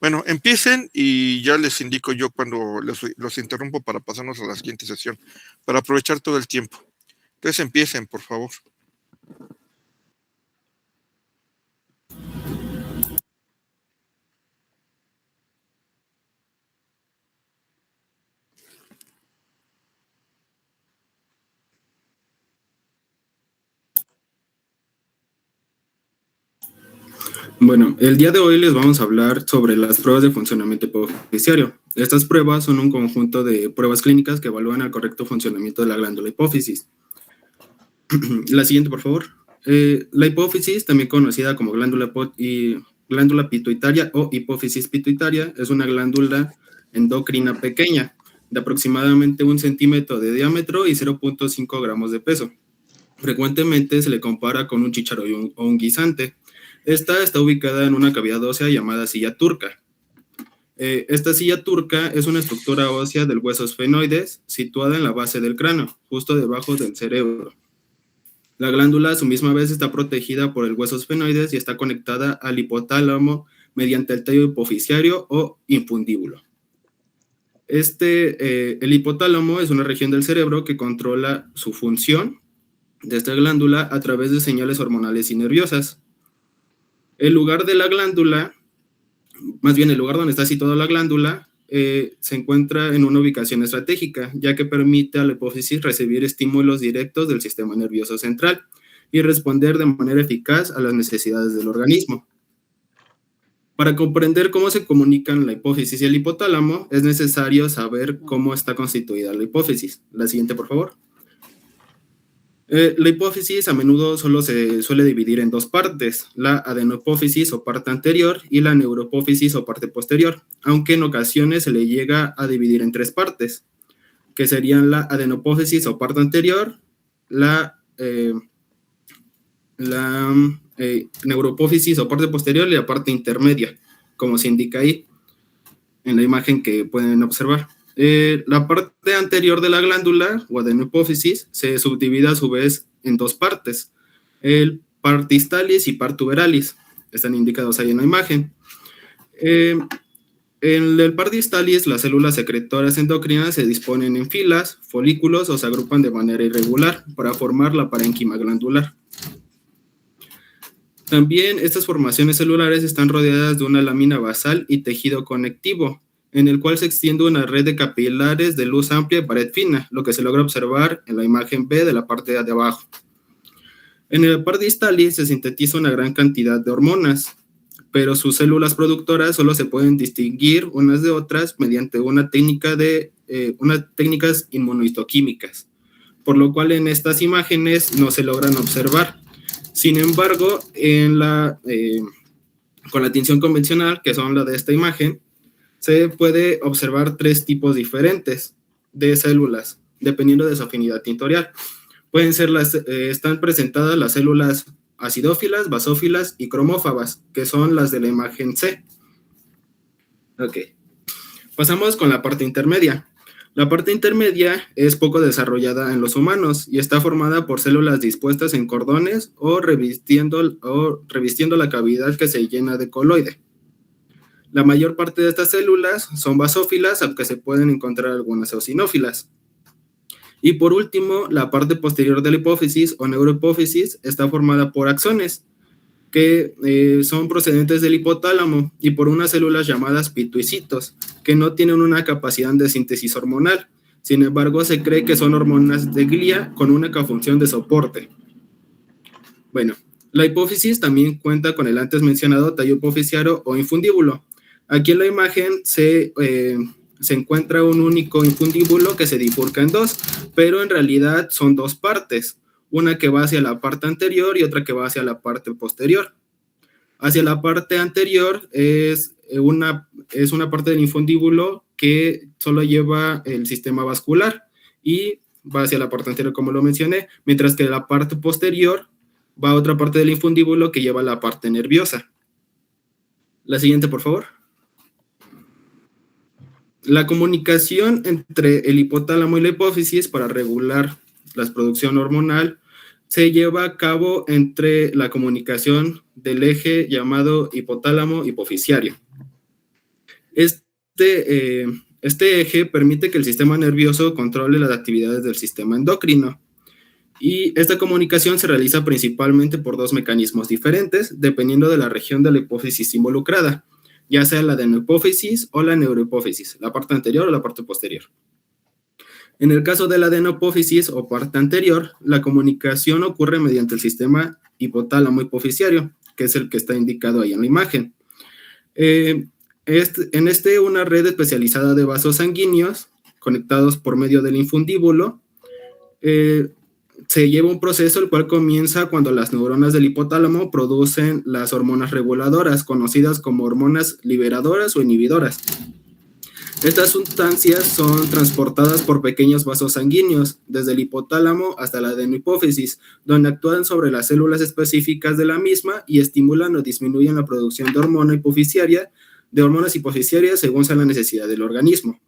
Speaker 4: Bueno, empiecen y ya les indico yo cuando los interrumpo para pasarnos a la siguiente sesión, para aprovechar todo el tiempo. Entonces empiecen, por favor.
Speaker 6: Bueno, el día de hoy les vamos a hablar sobre las pruebas de funcionamiento hipofisiario. Estas pruebas son un conjunto de pruebas clínicas que evalúan el correcto funcionamiento de la glándula hipófisis. La siguiente, por favor. La hipófisis, también conocida como glándula pituitaria o hipófisis pituitaria, es una glándula endocrina pequeña, de aproximadamente 1 centímetro de diámetro y 0.5 gramos de peso. Frecuentemente se le compara con un chícharo o un guisante. Esta está ubicada en una cavidad ósea llamada silla turca. Esta silla turca es una estructura ósea del hueso esfenoides situada en la base del cráneo, justo debajo del cerebro. La glándula a su misma vez está protegida por el hueso esfenoides y está conectada al hipotálamo mediante el tallo hipofisiario o infundíbulo. El hipotálamo es una región del cerebro que controla su función de esta glándula a través de señales hormonales y nerviosas. El lugar de la glándula, más bien el lugar donde está situada la glándula, se encuentra en una ubicación estratégica, ya que permite a la hipófisis recibir estímulos directos del sistema nervioso central y responder de manera eficaz a las necesidades del organismo. Para comprender cómo se comunican la hipófisis y el hipotálamo, es necesario saber cómo está constituida la hipófisis. La siguiente, por favor. La hipófisis a menudo solo se suele dividir en 2 partes, la adenopófisis o parte anterior y la neuropófisis o parte posterior, aunque en ocasiones se le llega a dividir en 3 partes, que serían la adenopófisis o parte anterior, la neuropófisis o parte posterior y la parte intermedia, como se indica ahí en la imagen que pueden observar. La parte anterior de la glándula o adenopófisis se subdivide a su vez en 2 partes, el par distalis y par tuberalis, están indicados ahí en la imagen. En el par distalis, las células secretoras endocrinas se disponen en filas, folículos o se agrupan de manera irregular para formar la parénquima glandular. También estas formaciones celulares están rodeadas de una lámina basal y tejido conectivo, en el cual se extiende una red de capilares de luz amplia y pared fina, lo que se logra observar en la imagen B de la parte de abajo. En el par distalis se sintetiza una gran cantidad de hormonas, pero sus células productoras solo se pueden distinguir unas de otras mediante unas técnicas inmunohistoquímicas, por lo cual en estas imágenes no se logran observar. Sin embargo, con la tinción convencional, que son la de esta imagen, se puede observar 3 tipos diferentes de células, dependiendo de su afinidad tintorial. Están presentadas las células acidófilas, basófilas y cromófagas, que son las de la imagen C. Ok. Pasamos con la parte intermedia. La parte intermedia es poco desarrollada en los humanos y está formada por células dispuestas en cordones o revistiendo la cavidad que se llena de coloide. La mayor parte de estas células son basófilas, aunque se pueden encontrar algunas eosinófilas. Y por último, la parte posterior de la hipófisis o neurohipófisis está formada por axones, que son procedentes del hipotálamo y por unas células llamadas pituicitos, que no tienen una capacidad de síntesis hormonal. Sin embargo, se cree que son hormonas de glía con única función de soporte. Bueno, la hipófisis también cuenta con el antes mencionado tallo hipofisiario o infundíbulo. Aquí en la imagen se encuentra un único infundíbulo que se bifurca en dos, pero en realidad son dos partes. Una que va hacia la parte anterior y otra que va hacia la parte posterior. Hacia la parte anterior es una parte del infundíbulo que solo lleva el sistema vascular y va hacia la parte anterior, como lo mencioné, mientras que la parte posterior va a otra parte del infundíbulo que lleva la parte nerviosa. La siguiente, por favor. La comunicación entre el hipotálamo y la hipófisis para regular la producción hormonal se lleva a cabo entre la comunicación del eje llamado hipotálamo hipofisiario. Este eje permite que el sistema nervioso controle las actividades del sistema endocrino. Y esta comunicación se realiza principalmente por dos mecanismos diferentes, dependiendo de la región de la hipófisis involucrada, ya sea la adenohipófisis o la neurohipófisis, la parte anterior o la parte posterior. En el caso de la adenohipófisis o parte anterior, la comunicación ocurre mediante el sistema hipotálamo hipofisiario, que es el que está indicado ahí en la imagen. Una red especializada de vasos sanguíneos conectados por medio del infundíbulo, se lleva un proceso el cual comienza cuando las neuronas del hipotálamo producen las hormonas reguladoras, conocidas como hormonas liberadoras o inhibidoras. Estas sustancias son transportadas por pequeños vasos sanguíneos, desde el hipotálamo hasta la adenohipófisis, donde actúan sobre las células específicas de la misma y estimulan o disminuyen la producción de hormonas hipofisiarias según sea la necesidad del organismo.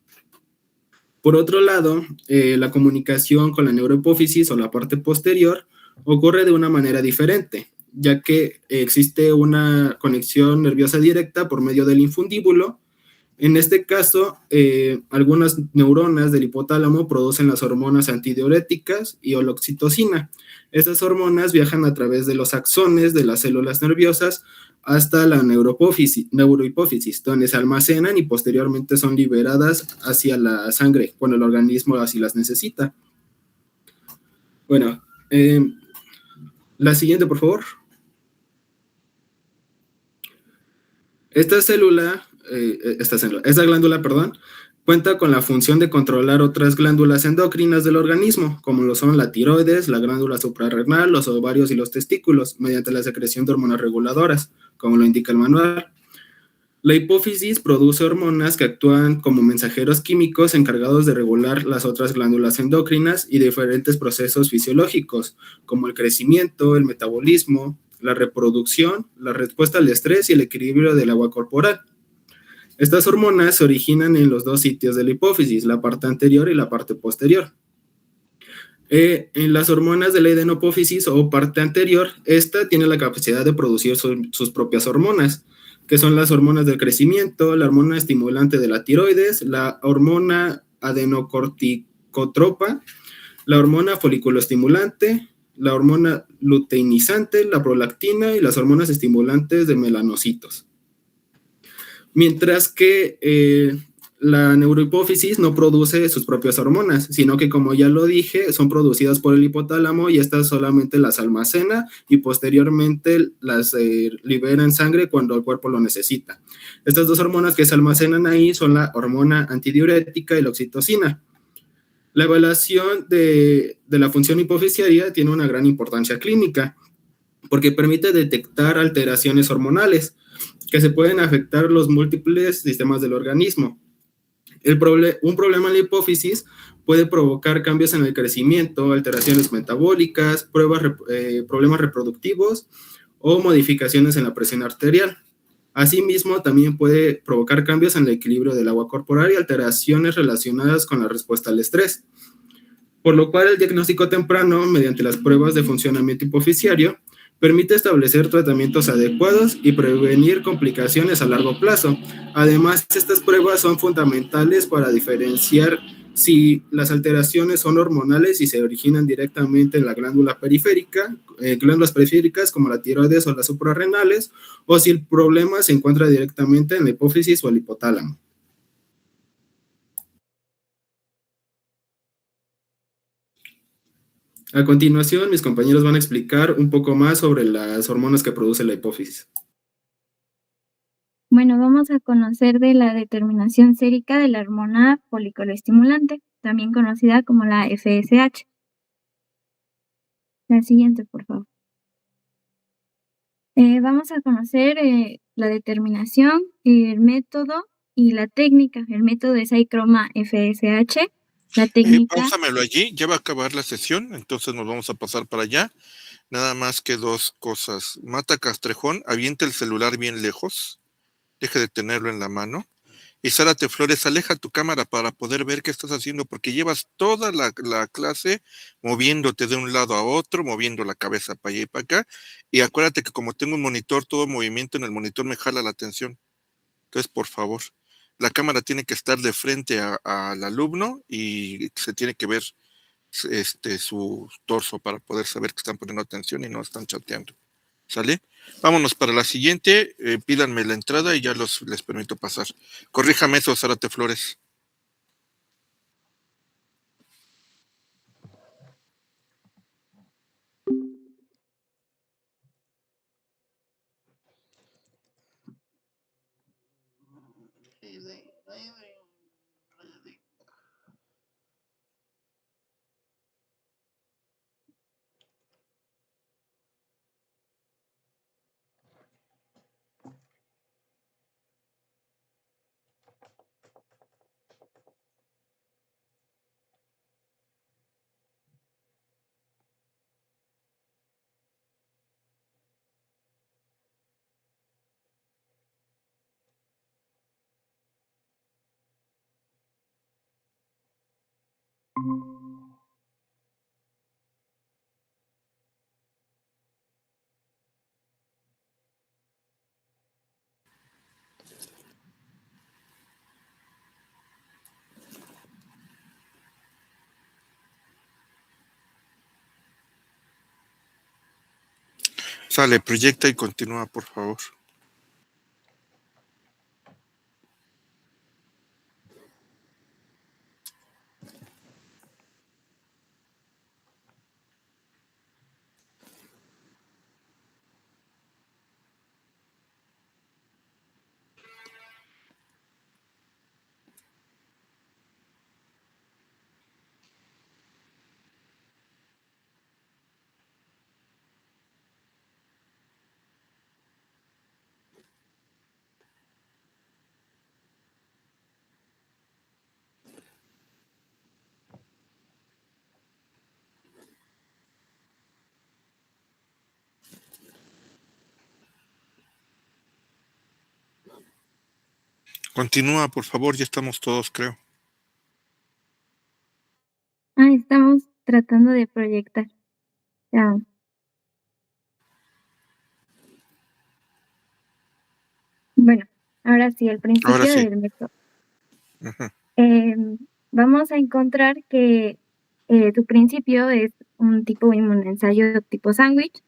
Speaker 6: Por otro lado, la comunicación con la neurohipófisis o la parte posterior ocurre de una manera diferente, ya que existe una conexión nerviosa directa por medio del infundíbulo. En este caso, algunas neuronas del hipotálamo producen las hormonas antidiuréticas y la oxitocina. Estas hormonas viajan a través de los axones de las células nerviosas hasta la neurohipófisis, donde se almacenan y posteriormente son liberadas hacia la sangre cuando el organismo así las necesita. Bueno, la siguiente, por favor. Esta glándula, cuenta con la función de controlar otras glándulas endocrinas del organismo, como lo son la tiroides, la glándula suprarrenal, los ovarios y los testículos, mediante la secreción de hormonas reguladoras, como lo indica el manual. La hipófisis produce hormonas que actúan como mensajeros químicos encargados de regular las otras glándulas endocrinas y diferentes procesos fisiológicos, como el crecimiento, el metabolismo, la reproducción, la respuesta al estrés y el equilibrio del agua corporal. Estas hormonas se originan en los dos sitios de la hipófisis, la parte anterior y la parte posterior. En las hormonas de la adenohipófisis o parte anterior, esta tiene la capacidad de producir sus propias hormonas, que son las hormonas del crecimiento, la hormona estimulante de la tiroides, la hormona adenocorticotropa, la hormona foliculoestimulante, la hormona luteinizante, la prolactina y las hormonas estimulantes de melanocitos. Mientras que la neurohipófisis no produce sus propias hormonas, sino que, como ya lo dije, son producidas por el hipotálamo y estas solamente las almacena y posteriormente las libera en sangre cuando el cuerpo lo necesita. Estas dos hormonas que se almacenan ahí son la hormona antidiurética y la oxitocina. La evaluación de la función hipofisiaria tiene una gran importancia clínica porque permite detectar alteraciones hormonales que se pueden afectar los múltiples sistemas del organismo. Un problema en la hipófisis puede provocar cambios en el crecimiento, alteraciones metabólicas, problemas reproductivos o modificaciones en la presión arterial. Asimismo, también puede provocar cambios en el equilibrio del agua corporal y alteraciones relacionadas con la respuesta al estrés. Por lo cual, el diagnóstico temprano, mediante las pruebas de funcionamiento hipofisiario, permite establecer tratamientos adecuados y prevenir complicaciones a largo plazo. Además, estas pruebas son fundamentales para diferenciar si las alteraciones son hormonales y se originan directamente en la glándula periférica, glándulas periféricas como la tiroides o las suprarrenales, o si el problema se encuentra directamente en la hipófisis o el hipotálamo. A continuación, mis compañeros van a explicar un poco más sobre las hormonas que produce la hipófisis.
Speaker 7: Bueno, vamos a conocer de la determinación sérica de la hormona foliculoestimulante, también conocida como la FSH. La siguiente, por favor. Vamos a conocer la determinación, el método y la técnica. El método es iChroma FSH. La técnica...
Speaker 4: Pásamelo allí, ya va a acabar la sesión, entonces nos vamos a pasar para allá. Nada más que dos cosas. Mata Castrejón, avienta el celular bien lejos, deje de tenerlo en la mano. Y Zárate Flores, aleja tu cámara para poder ver qué estás haciendo, porque llevas toda la clase moviéndote de un lado a otro, moviendo la cabeza para allá y para acá. Y acuérdate que como tengo un monitor, todo movimiento en el monitor me jala la atención. Entonces, por favor, la cámara tiene que estar de frente al alumno y se tiene que ver su torso para poder saber que están poniendo atención y no están chateando. ¿Sale? Vámonos para la siguiente. Pídanme la entrada y ya les permito pasar. Corríjame eso, Zárate Flores. Sale, proyecta y continúa, por favor. Continúa, por favor, ya estamos todos, creo.
Speaker 7: Estamos tratando de proyectar. Ya. Bueno, ahora sí, el principio del método.
Speaker 4: Uh-huh.
Speaker 7: Vamos a encontrar que tu principio es un inmunensayo tipo sándwich,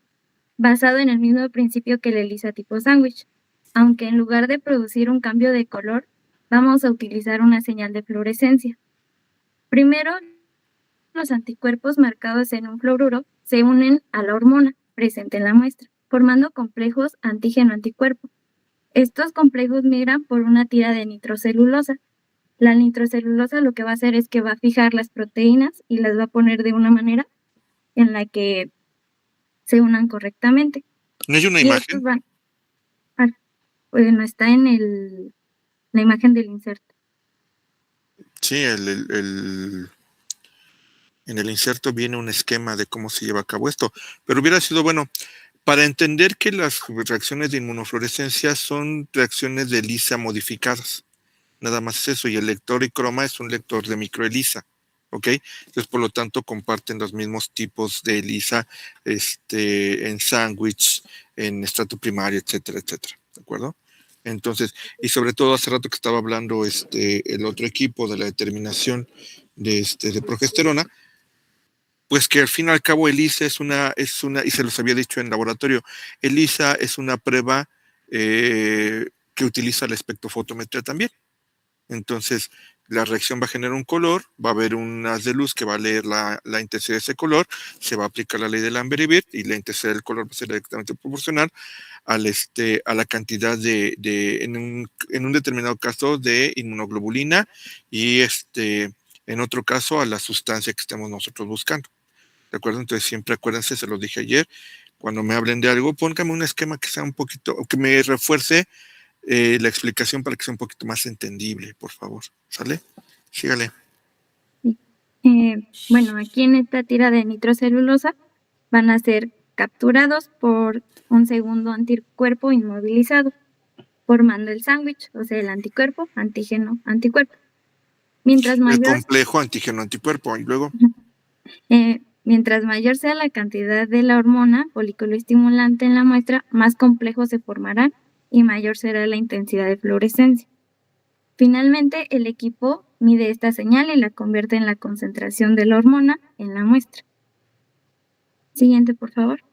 Speaker 7: basado en el mismo principio que la ELISA tipo sándwich, aunque en lugar de producir un cambio de color, vamos a utilizar una señal de fluorescencia. Primero, los anticuerpos marcados en un fluoruro se unen a la hormona presente en la muestra, formando complejos antígeno-anticuerpo. Estos complejos migran por una tira de nitrocelulosa. La nitrocelulosa lo que va a hacer es que va a fijar las proteínas y las va a poner de una manera en la que se unan correctamente.
Speaker 4: ¿No hay una imagen?
Speaker 7: Pues no está en la imagen del inserto.
Speaker 4: Sí, en el inserto viene un esquema de cómo se lleva a cabo esto, pero hubiera sido bueno. Para entender que las reacciones de inmunofluorescencia son reacciones de ELISA modificadas. Nada más es eso. Y el lector ICROMA es un lector de microELISA. ¿Ok? Entonces, por lo tanto, comparten los mismos tipos de ELISA en sándwich, en estrato primario, etcétera, etcétera. ¿De acuerdo? Entonces, y sobre todo hace rato que estaba hablando el otro equipo de la determinación de progesterona, pues que al fin y al cabo ELISA es una, y se los había dicho en laboratorio, ELISA es una prueba que utiliza la espectrofotometría también. Entonces, la reacción va a generar un color, va a haber un haz de luz que va a leer la intensidad de ese color, se va a aplicar la ley de Lambert-Eibert y la intensidad del color va a ser directamente proporcional a la cantidad en un determinado caso de inmunoglobulina y en otro caso a la sustancia que estemos nosotros buscando. ¿De acuerdo? Entonces siempre acuérdense, se los dije ayer, cuando me hablen de algo, pónganme un esquema que sea un poquito, que me refuerce la explicación para que sea un poquito más entendible, por favor. ¿Sale? Sígale.
Speaker 7: Bueno, aquí en esta tira de nitrocelulosa van a ser capturados por un segundo anticuerpo inmovilizado, formando el sándwich, o sea, el anticuerpo, antígeno, anticuerpo. Mientras mayor,
Speaker 4: el complejo antígeno-anticuerpo, y luego.
Speaker 7: Mientras mayor sea la cantidad de la hormona folículo estimulante en la muestra, más complejos se formarán y mayor será la intensidad de fluorescencia. Finalmente, el equipo mide esta señal y la convierte en la concentración de la hormona en la muestra. Siguiente, por favor.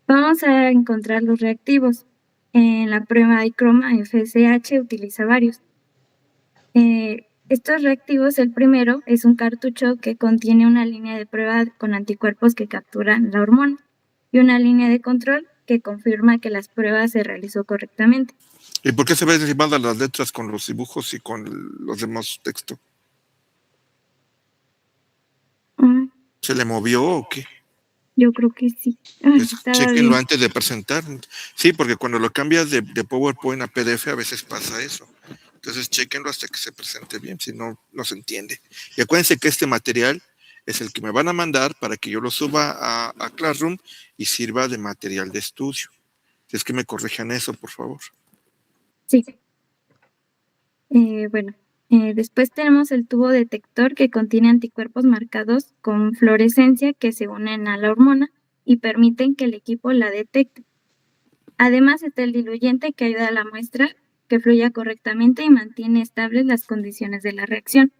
Speaker 7: Vamos a encontrar los reactivos. En la prueba ICROMA FSH utiliza varios. Estos reactivos, el primero es un cartucho que contiene una línea de prueba con anticuerpos que capturan la hormona y una línea de control que confirma que las pruebas se realizó correctamente.
Speaker 4: ¿Y por qué se ven encimadas las letras con los dibujos y con los demás textos? ¿Se le movió o qué?
Speaker 7: Yo creo que sí.
Speaker 4: Chequenlo antes de presentar. Sí, porque cuando lo cambias de PowerPoint a PDF a veces pasa eso. Entonces chequenlo hasta que se presente bien, si no, no se entiende. Y acuérdense que este material es el que me van a mandar para que yo lo suba a Classroom y sirva de material de estudio. Si es que me corrijan eso, por favor.
Speaker 7: Sí. Después tenemos el tubo detector que contiene anticuerpos marcados con fluorescencia que se unen a la hormona y permiten que el equipo la detecte. Además está el diluyente que ayuda a la muestra que fluya correctamente y mantiene estables las condiciones de la reacción.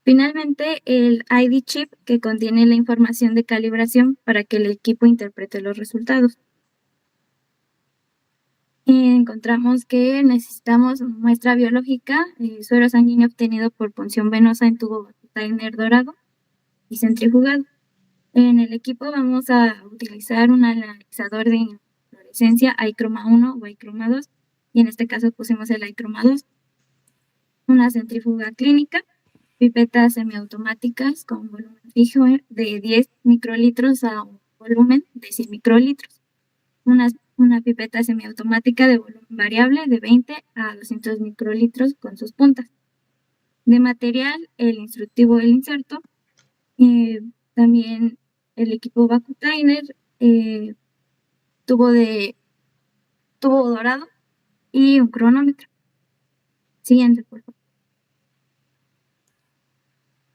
Speaker 7: Finalmente, el ID chip que contiene la información de calibración para que el equipo interprete los resultados. Encontramos que necesitamos muestra biológica, suero sanguíneo obtenido por punción venosa en tubo Steiner dorado y centrifugado. En el equipo vamos a utilizar un analizador de fluorescencia iChroma 1 o iChroma 2, y en este caso pusimos el iChroma 2. Una centrífuga clínica, pipetas semiautomáticas con volumen fijo de 10 microlitros a un volumen de 100 microlitros. Una pipeta semiautomática de volumen variable de 20 a 200 microlitros con sus puntas. De material, el instructivo del inserto, también el equipo Vacutainer, tubo dorado y un cronómetro. Siguiente, por favor.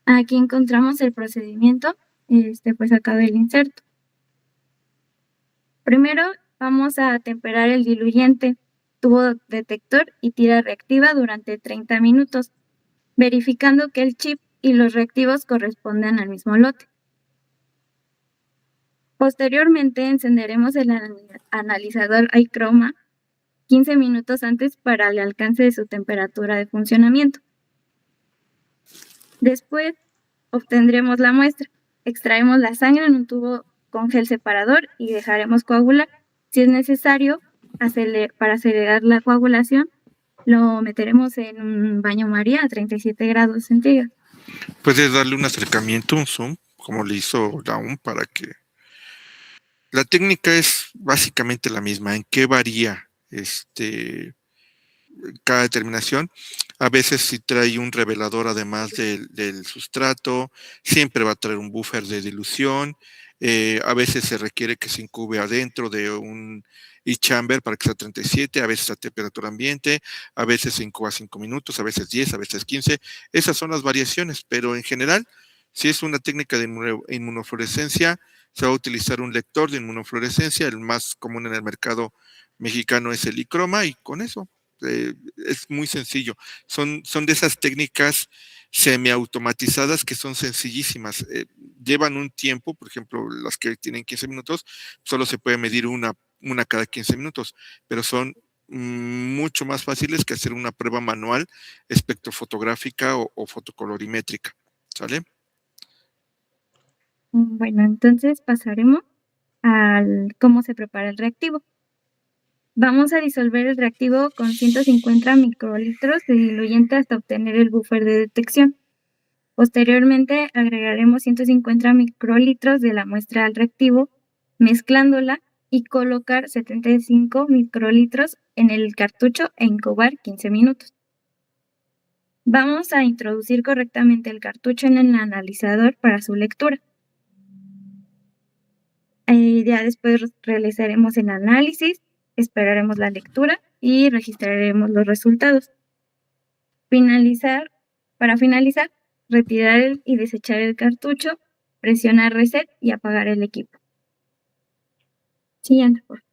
Speaker 7: Aquí encontramos el procedimiento, pues acá del inserto. Primero vamos a temperar el diluyente, tubo detector y tira reactiva durante 30 minutos, verificando que el chip y los reactivos correspondan al mismo lote. Posteriormente encenderemos el analizador iChroma 15 minutos antes para el alcance de su temperatura de funcionamiento. Después obtendremos la muestra, extraemos la sangre en un tubo con gel separador y dejaremos coagular. Si es necesario, para acelerar la coagulación, lo meteremos en un baño María a 37 grados centígrados.
Speaker 4: Puedes darle un acercamiento, un zoom, como le hizo Dawn, para que... La técnica es básicamente la misma. ¿En qué varía cada determinación? A veces si trae un revelador además del sustrato, siempre va a traer un buffer de dilución. A veces se requiere que se incube adentro de un e-chamber para que sea 37, a veces a temperatura ambiente, a veces se incuba 5 minutos, a veces 10, a veces 15. Esas son las variaciones, pero en general, si es una técnica de inmunofluorescencia, se va a utilizar un lector de inmunofluorescencia. El más común en el mercado mexicano es el icroma, y con eso es muy sencillo. Son de esas técnicas semiautomatizadas que son sencillísimas. Llevan un tiempo, por ejemplo, las que tienen 15 minutos, solo se puede medir una cada 15 minutos, pero son mucho más fáciles que hacer una prueba manual espectrofotográfica o fotocolorimétrica. ¿Sale?
Speaker 7: Bueno, entonces pasaremos al cómo se prepara el reactivo. Vamos a disolver el reactivo con 150 microlitros de diluyente hasta obtener el buffer de detección. Posteriormente agregaremos 150 microlitros de la muestra al reactivo, mezclándola y colocar 75 microlitros en el cartucho e incubar 15 minutos. Vamos a introducir correctamente el cartucho en el analizador para su lectura. Ya después realizaremos el análisis, esperaremos la lectura y registraremos los resultados. Para finalizar, retirar y desechar el cartucho, presionar reset y apagar el equipo. Siguiente, por favor.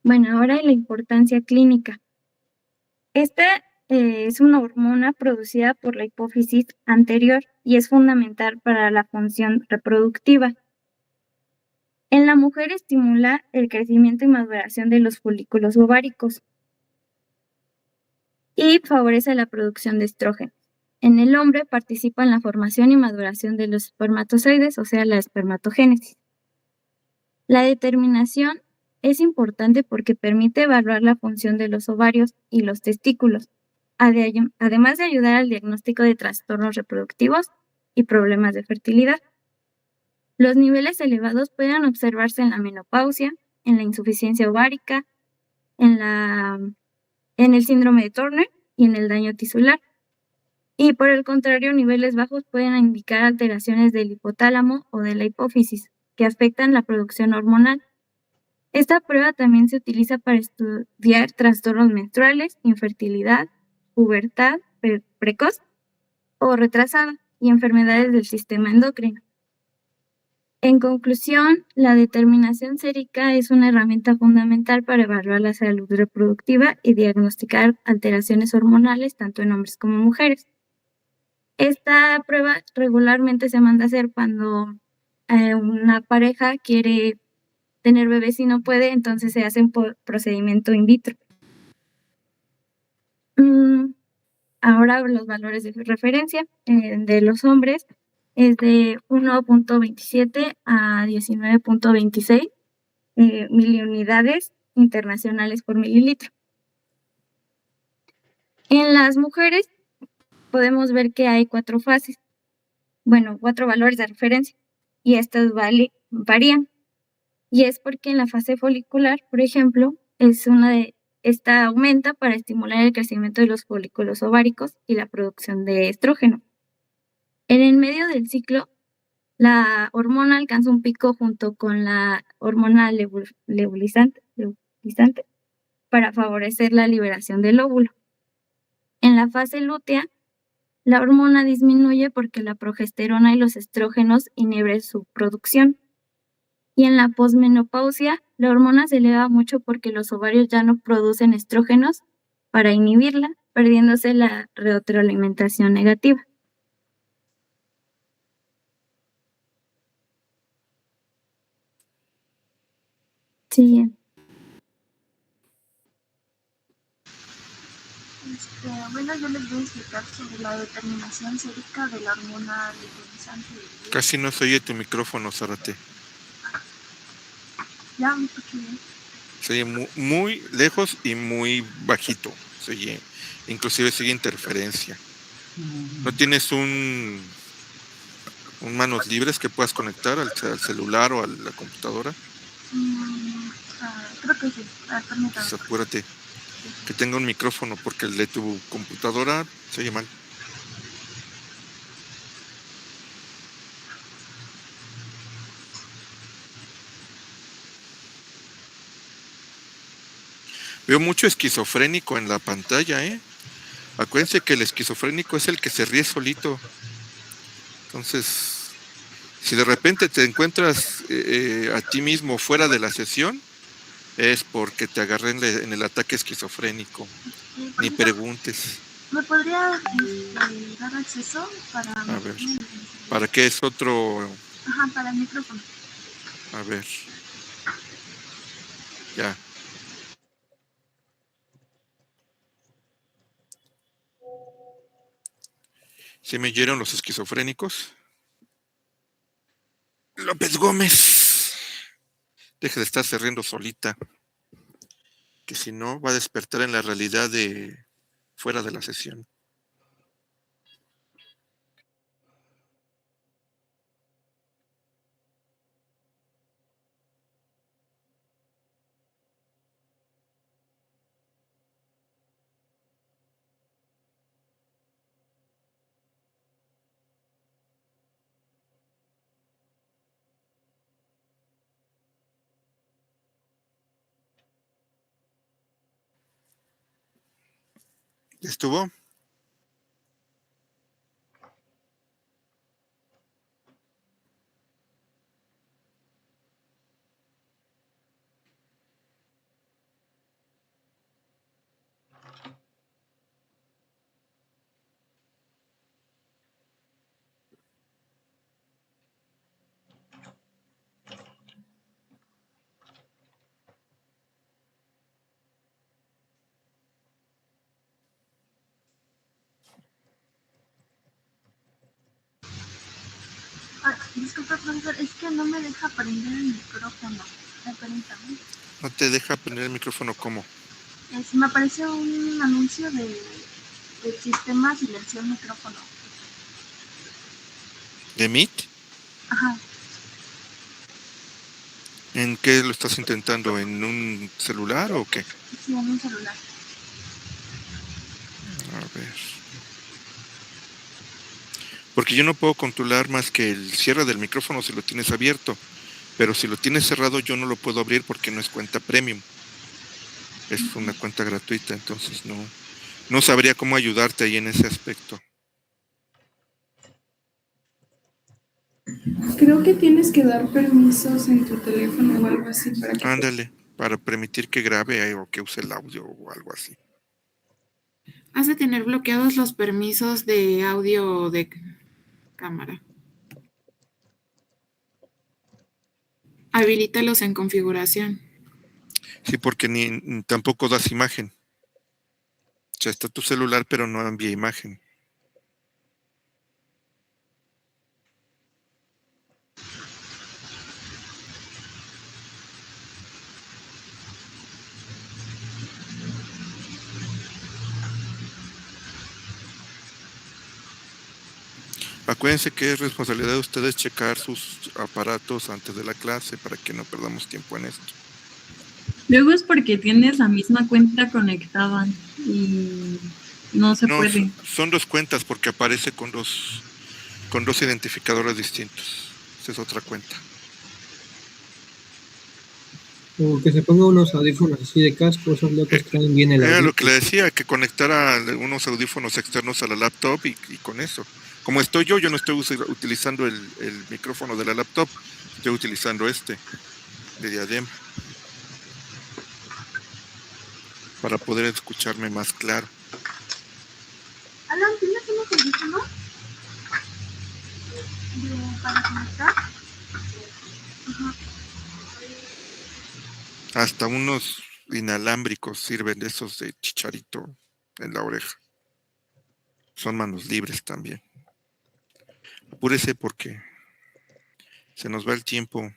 Speaker 7: Bueno, ahora la importancia clínica. Esta es una hormona producida por la hipófisis anterior y es fundamental para la función reproductiva. En la mujer estimula el crecimiento y maduración de los folículos ováricos y favorece la producción de estrógeno. En el hombre participa en la formación y maduración de los espermatozoides, o sea, la espermatogénesis. La determinación es importante porque permite evaluar la función de los ovarios y los testículos, además de ayudar al diagnóstico de trastornos reproductivos y problemas de fertilidad. Los niveles elevados pueden observarse en la menopausia, en la insuficiencia ovárica, en el síndrome de Turner y en el daño tisular. Y por el contrario, niveles bajos pueden indicar alteraciones del hipotálamo o de la hipófisis que afectan la producción hormonal. Esta prueba también se utiliza para estudiar trastornos menstruales, infertilidad, pubertad precoz o retrasada y enfermedades del sistema endocrino. En conclusión, la determinación sérica es una herramienta fundamental para evaluar la salud reproductiva y diagnosticar alteraciones hormonales tanto en hombres como mujeres. Esta prueba regularmente se manda a hacer cuando una pareja quiere tener bebés y no puede, entonces se hace un procedimiento in vitro. Ahora los valores de referencia de los hombres es de 1.27 a 19.26 miliunidades internacionales por mililitro. En las mujeres podemos ver que hay 4 fases, 4 valores de referencia, y estos varían. Y es porque en la fase folicular, por ejemplo, esta aumenta para estimular el crecimiento de los folículos ováricos y la producción de estrógeno. En el medio del ciclo, la hormona alcanza un pico junto con la hormona luteinizante para favorecer la liberación del óvulo. En la fase lútea, la hormona disminuye porque la progesterona y los estrógenos inhiben su producción. Y en la posmenopausia, la hormona se eleva mucho porque los ovarios ya no producen estrógenos para inhibirla, perdiéndose la retroalimentación negativa. Sí.
Speaker 3: Bueno, yo les voy a explicar sobre la determinación sérica de la hormona luteinizante.
Speaker 4: Casi no se oye tu micrófono, Zárate.
Speaker 3: Ya me escucho bien.
Speaker 4: Se oye muy lejos y muy bajito. Se oye, inclusive se oye interferencia. ¿No tienes un manos libres que puedas conectar al celular o a la computadora?
Speaker 8: Creo que sí. Permítame.
Speaker 4: Pues apúrate. Que tenga un micrófono, porque el de tu computadora se oye mal. Veo mucho esquizofrénico en la pantalla, ¿eh? Acuérdense que el esquizofrénico es el que se ríe solito. Entonces, si de repente te encuentras a ti mismo fuera de la sesión, es porque te agarré en el ataque esquizofrénico. Ni preguntes.
Speaker 8: ¿Me podría dar acceso para...
Speaker 4: A ver, ¿para qué es otro?
Speaker 8: Ajá, para el micrófono.
Speaker 4: A ver. Ya. ¿Sí me oyeron los esquizofrénicos? López Gómez. Deja de estarse riendo solita. Que si no, va a despertar en la realidad de fuera de la sesión. ¿Ya estuvo?
Speaker 8: Disculpe, profesor, es que no me deja prender el micrófono. Permítame.
Speaker 4: ¿No te deja prender el micrófono cómo?
Speaker 8: Me aparece un anuncio del sistema silenció el micrófono.
Speaker 4: ¿De Meet?
Speaker 8: Ajá.
Speaker 4: ¿En qué lo estás intentando? ¿En un celular o qué?
Speaker 8: Sí, en un celular.
Speaker 4: A ver. Porque yo no puedo controlar más que el cierre del micrófono si lo tienes abierto. Pero si lo tienes cerrado yo no lo puedo abrir porque no es cuenta premium. Es una cuenta gratuita, entonces no sabría cómo ayudarte ahí en ese aspecto.
Speaker 1: Creo que tienes que dar permisos en tu teléfono o algo así para que...
Speaker 4: Ándale, para permitir que grabe o que use el audio o algo así.
Speaker 9: Has de tener bloqueados los permisos de audio de cámara. Habilítalos en configuración.
Speaker 4: Sí, porque ni tampoco das imagen. O sea, está tu celular, pero no envía imagen. Acuérdense que es responsabilidad de ustedes checar sus aparatos antes de la clase para que no perdamos tiempo en esto.
Speaker 10: Luego es porque tienes la misma cuenta conectada y no se puede.
Speaker 4: Son dos cuentas porque aparece con dos identificadores distintos. Esa es otra cuenta.
Speaker 11: O que se ponga unos audífonos así de casco, esos locos traen bien el
Speaker 4: Era
Speaker 11: audio.
Speaker 4: lo que le decía, que conectara unos audífonos externos a la laptop y con eso. Como estoy yo no estoy utilizando el micrófono de la laptop, estoy utilizando este de diadema para poder escucharme más claro.
Speaker 8: Alan, ¿tienes unos audífonos para conectar? Ajá.
Speaker 4: Hasta unos inalámbricos sirven de esos de chicharito en la oreja. Son manos libres también. Apúrese porque se nos va el tiempo.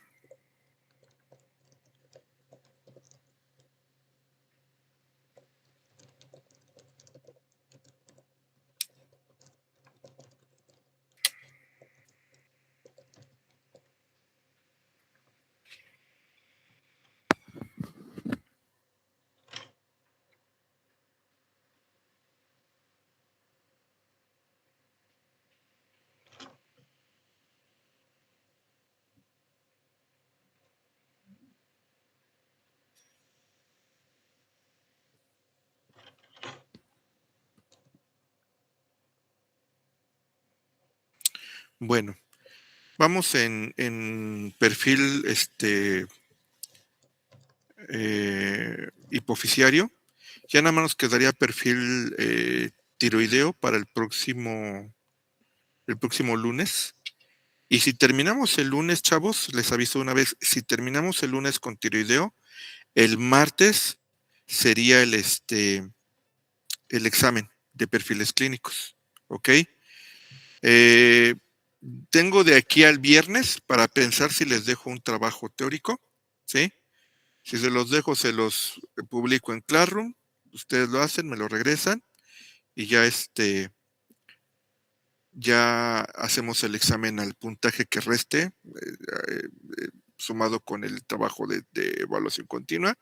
Speaker 4: Bueno, vamos en perfil hipoficiario. Ya nada más nos quedaría perfil tiroideo para el próximo lunes. Y si terminamos el lunes, chavos, les aviso una vez, si terminamos el lunes con tiroideo, el martes sería el examen de perfiles clínicos, ¿ok? Tengo de aquí al viernes para pensar si les dejo un trabajo teórico, ¿sí? Si se los dejo, se los publico en Classroom, ustedes lo hacen, me lo regresan y ya hacemos el examen al puntaje que reste, sumado con el trabajo de evaluación continua,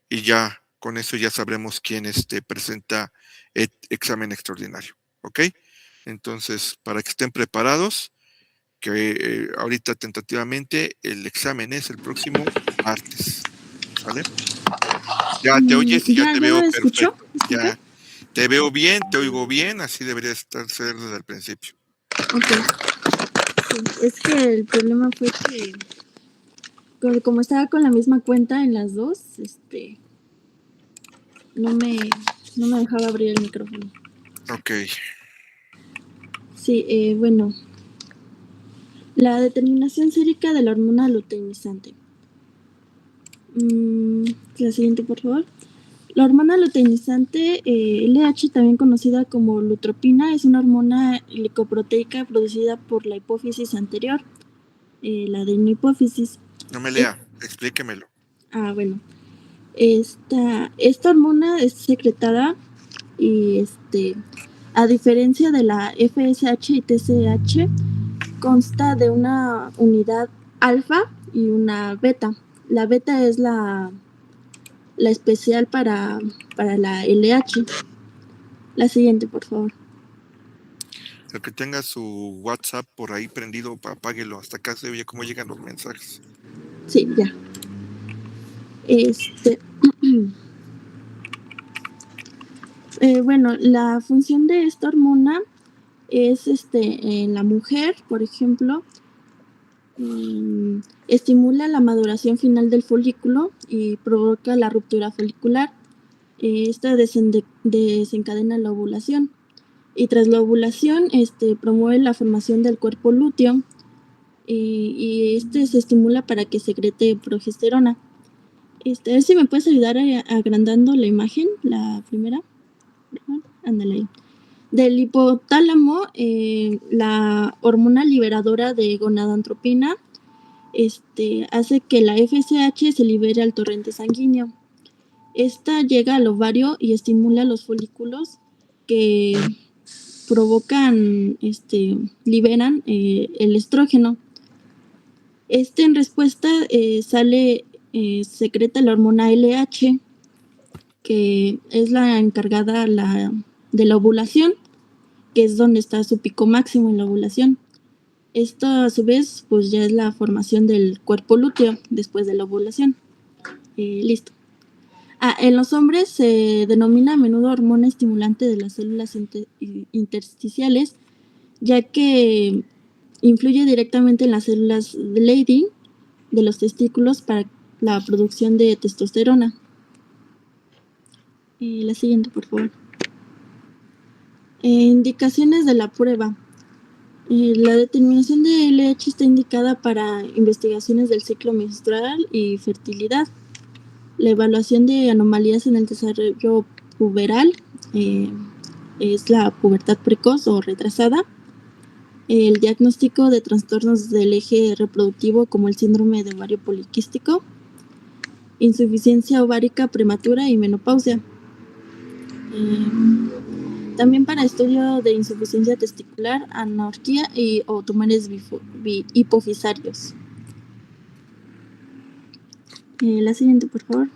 Speaker 4: y ya con eso ya sabremos quién presenta examen extraordinario, ¿ok? Entonces, para que estén preparados, que ahorita tentativamente el examen es el próximo martes, ¿vale? Ya te oyes y ya te veo perfecto. Ya te veo bien, te oigo bien, así debería ser desde el principio.
Speaker 12: Ok. Sí, es que el problema fue que como estaba con la misma cuenta en las dos, no me dejaba abrir el micrófono.
Speaker 4: Ok.
Speaker 12: Sí, bueno. La determinación sérica de la hormona luteinizante. La siguiente, por favor. La hormona luteinizante, LH, también conocida como lutropina, es una hormona lipoproteica producida por la hipófisis anterior, la adenohipófisis.
Speaker 4: No me lea, explíquemelo.
Speaker 12: Bueno. Esta hormona es secretada y a diferencia de la FSH y TSH, consta de una unidad alfa y una beta. La beta es la especial para la LH. La siguiente, por favor.
Speaker 4: El que tenga su WhatsApp por ahí prendido, apáguelo. Hasta acá se oye cómo llegan los mensajes.
Speaker 12: Sí, ya. Bueno, la función de esta hormona es en la mujer, por ejemplo, estimula la maduración final del folículo y provoca la ruptura folicular. Esta desencadena la ovulación. Y tras la ovulación, promueve la formación del cuerpo lúteo y se estimula para que secrete progesterona. A ver si me puedes ayudar agrandando la imagen, la primera. Ándale ahí. Del hipotálamo, la hormona liberadora de gonadotropina hace que la FSH se libere al torrente sanguíneo. Esta llega al ovario y estimula los folículos que provocan, liberan el estrógeno. En respuesta secreta la hormona LH, que es la encargada de la ovulación, que es donde está su pico máximo en la ovulación. Esto a su vez pues ya es la formación del cuerpo lúteo después de la ovulación. Listo. En los hombres se denomina a menudo hormona estimulante de las células intersticiales, ya que influye directamente en las células de Leydig de los testículos para la producción de testosterona. La siguiente, por favor. Indicaciones de la prueba. La determinación de LH está indicada para investigaciones del ciclo menstrual y fertilidad. La evaluación de anomalías en el desarrollo puberal es la pubertad precoz o retrasada. El diagnóstico de trastornos del eje reproductivo como el síndrome de ovario poliquístico, insuficiencia ovárica prematura y menopausia. También para estudio de insuficiencia testicular, anorquía o tumores hipofisarios. La siguiente, por favor.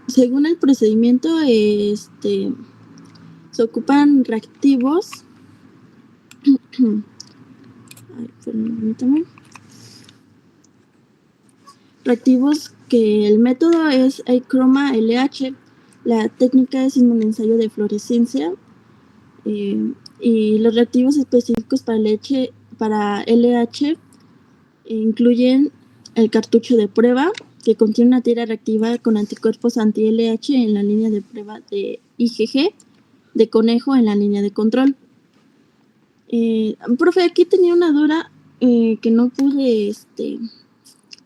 Speaker 12: Según el procedimiento, se ocupan reactivos. Permítame. Reactivos que el método es Chroma LH. La técnica es inmunoensayo de fluorescencia Y los reactivos específicos para LH incluyen el cartucho de prueba, que contiene una tira reactiva con anticuerpos anti-LH en la línea de prueba de IgG, de conejo en la línea de control. Profe, aquí tenía una duda que no pude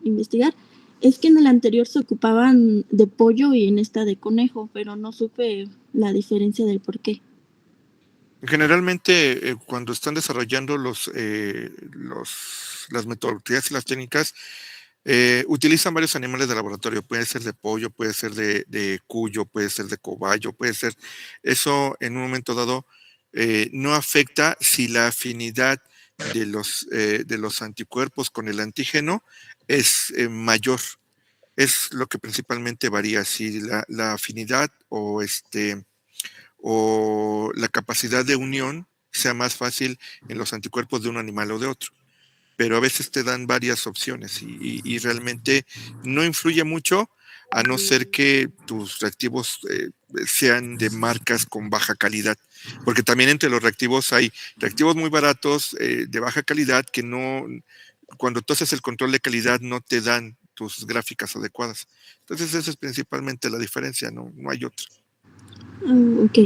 Speaker 12: investigar. Es que en el anterior se ocupaban de pollo y en esta de conejo, pero no supe la diferencia del por qué.
Speaker 4: Generalmente, cuando están desarrollando las metodologías y las técnicas, utilizan varios animales de laboratorio. Puede ser de pollo, puede ser de cuyo, puede ser de cobayo, puede ser. Eso en un momento dado no afecta si la afinidad de los anticuerpos con el antígeno es mayor. Es lo que principalmente varía, si la afinidad o la capacidad de unión sea más fácil en los anticuerpos de un animal o de otro. Pero a veces te dan varias opciones y realmente no influye mucho, a no ser que tus reactivos sean de marcas con baja calidad. Porque también entre los reactivos hay reactivos muy baratos, de baja calidad, que no, cuando tú haces el control de calidad, no te dan tus gráficas adecuadas. Entonces esa es principalmente la diferencia, no hay otra.
Speaker 12: Ok.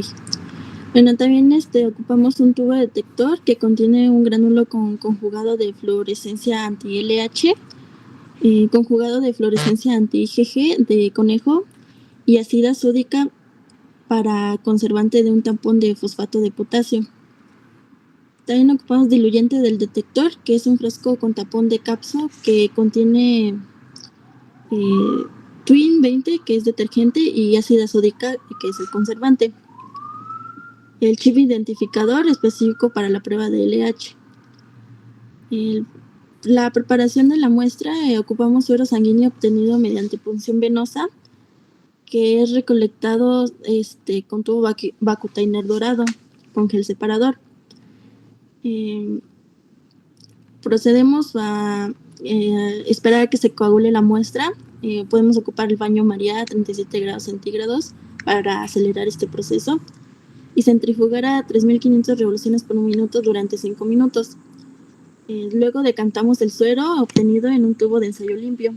Speaker 12: Bueno, también ocupamos un tubo detector que contiene un gránulo con conjugado de fluorescencia anti-LH, conjugado de fluorescencia anti-IgG de conejo y ácida sódica para conservante de un tampón de fosfato de potasio. También ocupamos diluyente del detector, que es un frasco con tapón de capso que contiene Twin 20, que es detergente, y ácida sódica, que es el conservante. El chip identificador específico para la prueba de LH. La preparación de la muestra, ocupamos suero sanguíneo obtenido mediante punción venosa, que es recolectado con tubo Vacutainer dorado con gel separador. Procedemos a esperar a que se coagule la muestra. Podemos ocupar el baño María a 37 grados centígrados para acelerar este proceso y centrifugar a 3.500 revoluciones por minuto durante 5 minutos. Luego decantamos el suero obtenido en un tubo de ensayo limpio.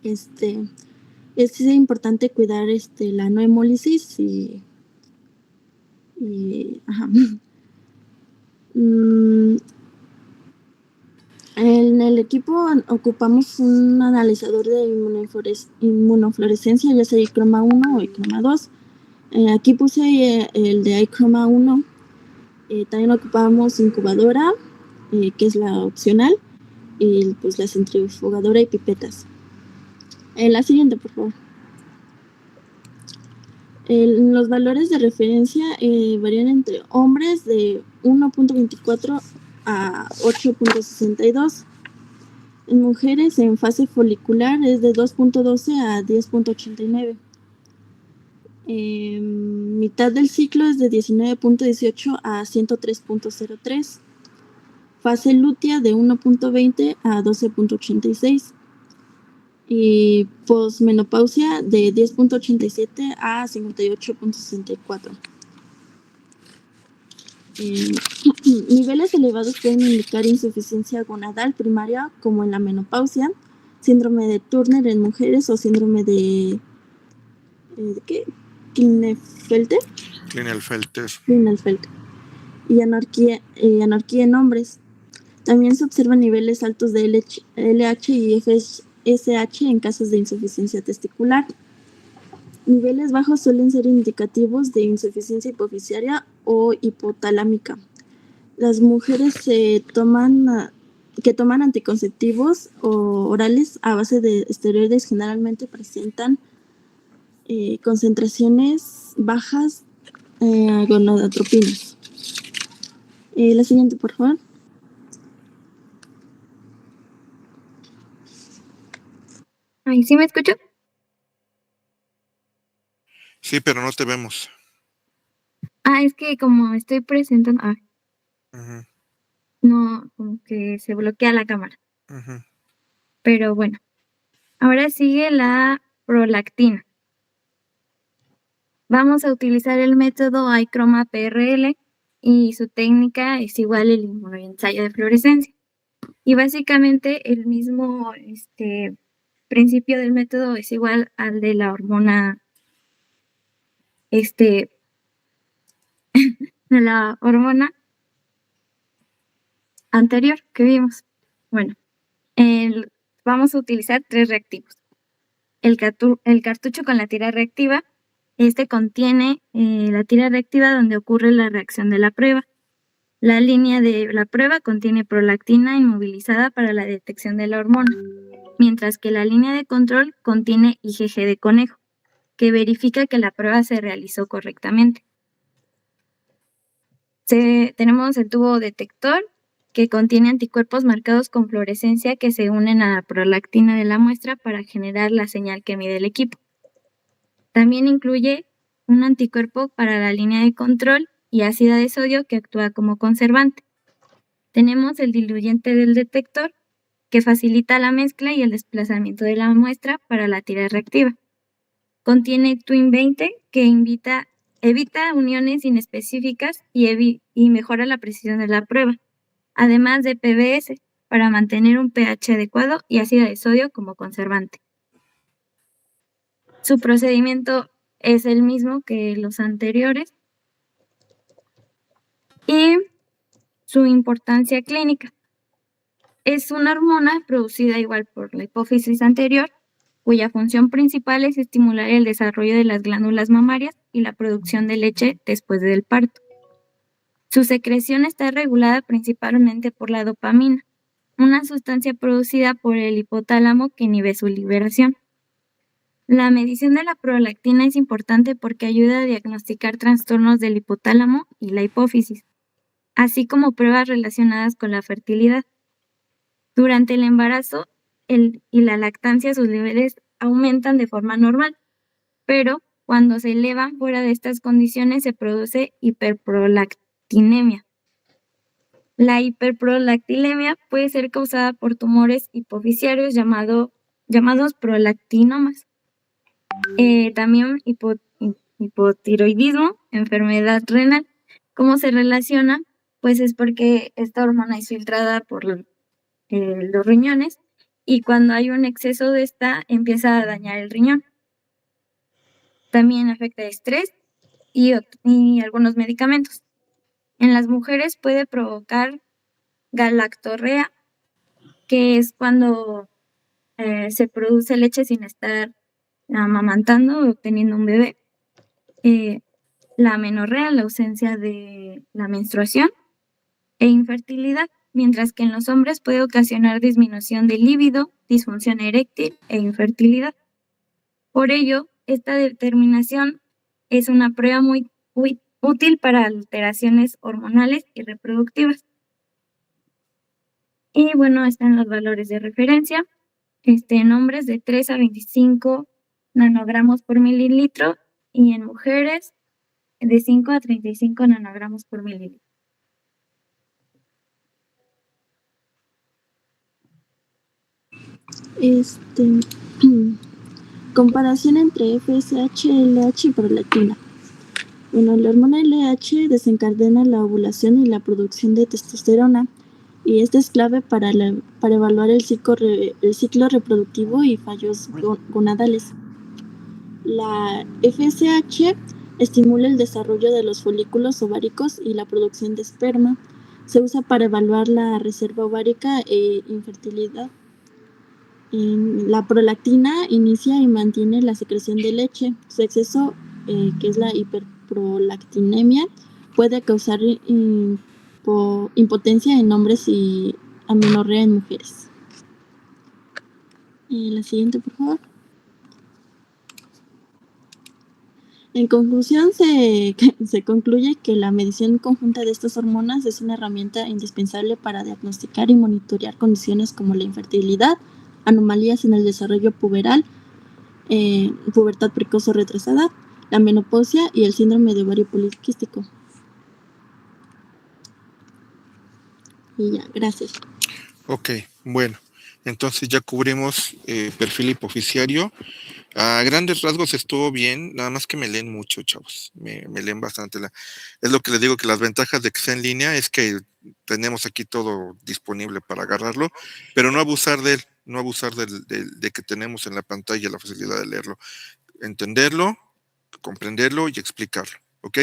Speaker 12: Es importante cuidar la no hemólisis ajá. En el equipo ocupamos un analizador de inmunofluorescencia, ya sea iChroma 1 o iChroma 2. Aquí puse el de iChroma 1. También ocupamos incubadora, que es la opcional, y pues la centrifugadora y pipetas. La siguiente, por favor. Los valores de referencia varían entre hombres de 1.24 a 8.62. En mujeres en fase folicular es de 2.12 a 10.89. Mitad del ciclo es de 19.18 a 103.03. Fase lútea de 1.20 a 12.86. Y posmenopausia de 10.87 a 58.64. Niveles elevados pueden indicar insuficiencia gonadal primaria, como en la menopausia, síndrome de Turner en mujeres o síndrome de ¿qué? Klinefelter. Y anorquía en hombres. También se observan niveles altos de LH y FSH en casos de insuficiencia testicular. Niveles bajos suelen ser indicativos de insuficiencia hipofisiaria o hipotalámica. Las mujeres que toman anticonceptivos o orales a base de esteroides generalmente presentan concentraciones bajas gonadotropinas. La siguiente, por favor.
Speaker 7: Ay, ¿sí me escucho?
Speaker 4: Sí, pero no te vemos.
Speaker 7: Es que como estoy presentando, no, como que se bloquea la cámara. Pero bueno, ahora sigue la prolactina. Vamos a utilizar el método iChroma-PRL y su técnica es igual el inmunoensayo de fluorescencia. Y básicamente el mismo principio del método es igual al de la hormona de la hormona anterior que vimos. Bueno, vamos a utilizar 3 reactivos. El cartucho con la tira reactiva, contiene la tira reactiva donde ocurre la reacción de la prueba. La línea de la prueba contiene prolactina inmovilizada para la detección de la hormona, mientras que la línea de control contiene IgG de conejo, que verifica que la prueba se realizó correctamente. Tenemos el tubo detector, que contiene anticuerpos marcados con fluorescencia que se unen a la prolactina de la muestra para generar la señal que mide el equipo. También incluye un anticuerpo para la línea de control y ácida de sodio que actúa como conservante. Tenemos el diluyente del detector, que facilita la mezcla y el desplazamiento de la muestra para la tira reactiva. Contiene Twin 20, que evita uniones inespecíficas y mejora la precisión de la prueba, además de PBS, para mantener un pH adecuado y ácida de sodio como conservante. Su procedimiento es el mismo que los anteriores y su importancia clínica. Es una hormona producida igual por la hipófisis anterior, cuya función principal es estimular el desarrollo de las glándulas mamarias y la producción de leche después del parto. Su secreción está regulada principalmente por la dopamina, una sustancia producida por el hipotálamo que inhibe su liberación. La medición de la prolactina es importante porque ayuda a diagnosticar trastornos del hipotálamo y la hipófisis, así como pruebas relacionadas con la fertilidad. Durante el embarazo y la lactancia, sus niveles aumentan de forma normal, pero cuando se elevan fuera de estas condiciones se produce hiperprolactinemia. La hiperprolactinemia puede ser causada por tumores hipofisiarios llamados prolactinomas. También hipotiroidismo, enfermedad renal. ¿Cómo se relaciona? Pues es porque esta hormona es filtrada por los riñones y cuando hay un exceso de esta empieza a dañar el riñón. También afecta estrés y algunos medicamentos. En las mujeres puede provocar galactorrea, que es cuando se produce leche sin estar amamantando o teniendo un bebé. La amenorrea, la ausencia de la menstruación e infertilidad, mientras que en los hombres puede ocasionar disminución de líbido, disfunción eréctil e infertilidad. Por ello, esta determinación es una prueba muy útil para alteraciones hormonales y reproductivas. Y bueno, están los valores de referencia. En hombres de 3 a 25 nanogramos por mililitro y en mujeres de 5 a 35 nanogramos por mililitro.
Speaker 12: Comparación entre FSH, LH y prolactina. Bueno, la hormona LH desencadena la ovulación y la producción de testosterona, y esta es clave para evaluar el ciclo reproductivo y fallos gonadales. La FSH estimula el desarrollo de los folículos ováricos y la producción de esperma. Se usa para evaluar la reserva ovárica e infertilidad. La prolactina inicia y mantiene la secreción de leche. Su exceso, que es la hiperprolactinemia, puede causar impotencia en hombres y amenorrea en mujeres. La siguiente, por favor. En conclusión, se concluye que la medición conjunta de estas hormonas es una herramienta indispensable para diagnosticar y monitorear condiciones como la infertilidad, anomalías en el desarrollo puberal, pubertad precoz o retrasada, la menopausia y el síndrome de ovario poliquístico. Y ya, gracias.
Speaker 4: Ok, bueno. Entonces ya cubrimos perfil hipoficiario. A grandes rasgos estuvo bien, nada más que me leen mucho, chavos. Me leen bastante. Es lo que les digo, que las ventajas de que sea en línea es que tenemos aquí todo disponible para agarrarlo, pero no abusar de él, no abusar de que tenemos en la pantalla la facilidad de leerlo. Entenderlo, comprenderlo y explicarlo, ¿ok?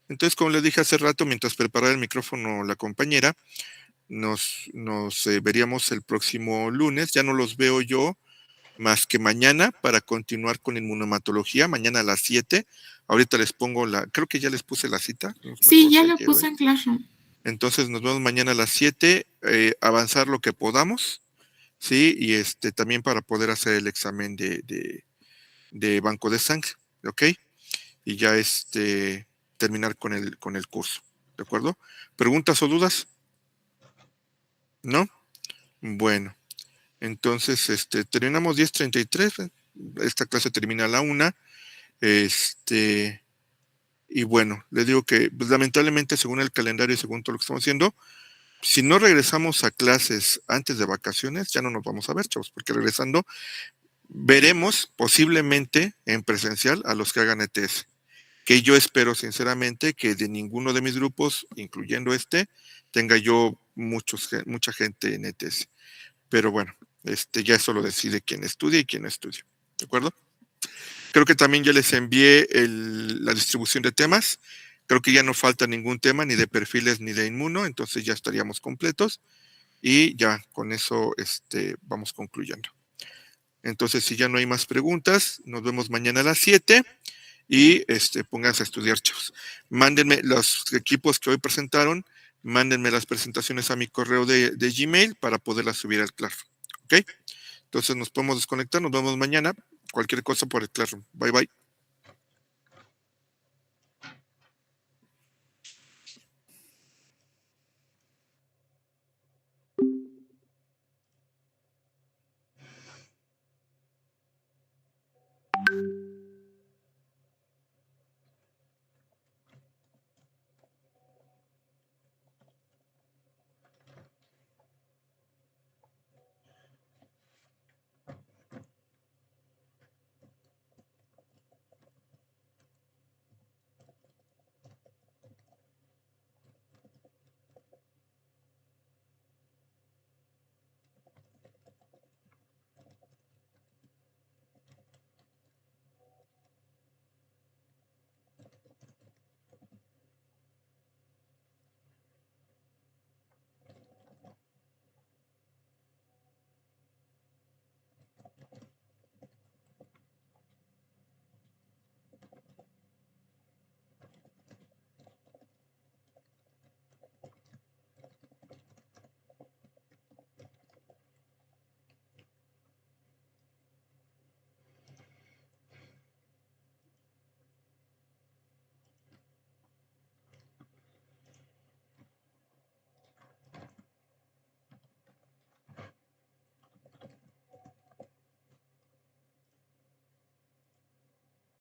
Speaker 4: Entonces, como les dije hace rato, mientras preparaba el micrófono la compañera, nos veríamos el próximo lunes. Ya no los veo yo más que mañana para continuar con inmunohematología, mañana a las 7. Ahorita les pongo creo que ya les puse la cita.
Speaker 9: Sí, ya lo puse en Classroom.
Speaker 4: Entonces nos vemos mañana a las 7, avanzar lo que podamos, ¿sí? Y también para poder hacer el examen de banco de sangre, ¿ok? Y ya terminar con el curso, ¿de acuerdo? ¿Preguntas o dudas? ¿No? Bueno. Entonces, terminamos 10:33, esta clase termina a la 1, y bueno, les digo que pues, lamentablemente según el calendario y según todo lo que estamos haciendo, si no regresamos a clases antes de vacaciones, ya no nos vamos a ver, chavos, porque regresando veremos posiblemente en presencial a los que hagan ETS, que yo espero sinceramente que de ninguno de mis grupos, incluyendo tenga yo mucha gente en ETS, pero bueno. Ya eso lo decide quien estudia y quien no estudia, ¿de acuerdo? Creo que también ya les envié la distribución de temas. Creo que ya no falta ningún tema, ni de perfiles ni de inmuno, entonces ya estaríamos completos y ya con eso vamos concluyendo. Entonces, si ya no hay más preguntas, nos vemos mañana a las 7 y pónganse a estudiar, chavos. Mándenme los equipos que hoy presentaron, mándenme las presentaciones a mi correo de Gmail para poderlas subir al Classroom. ¿Ok? Entonces nos podemos desconectar, nos vemos mañana. Cualquier cosa por el Classroom. Bye, bye.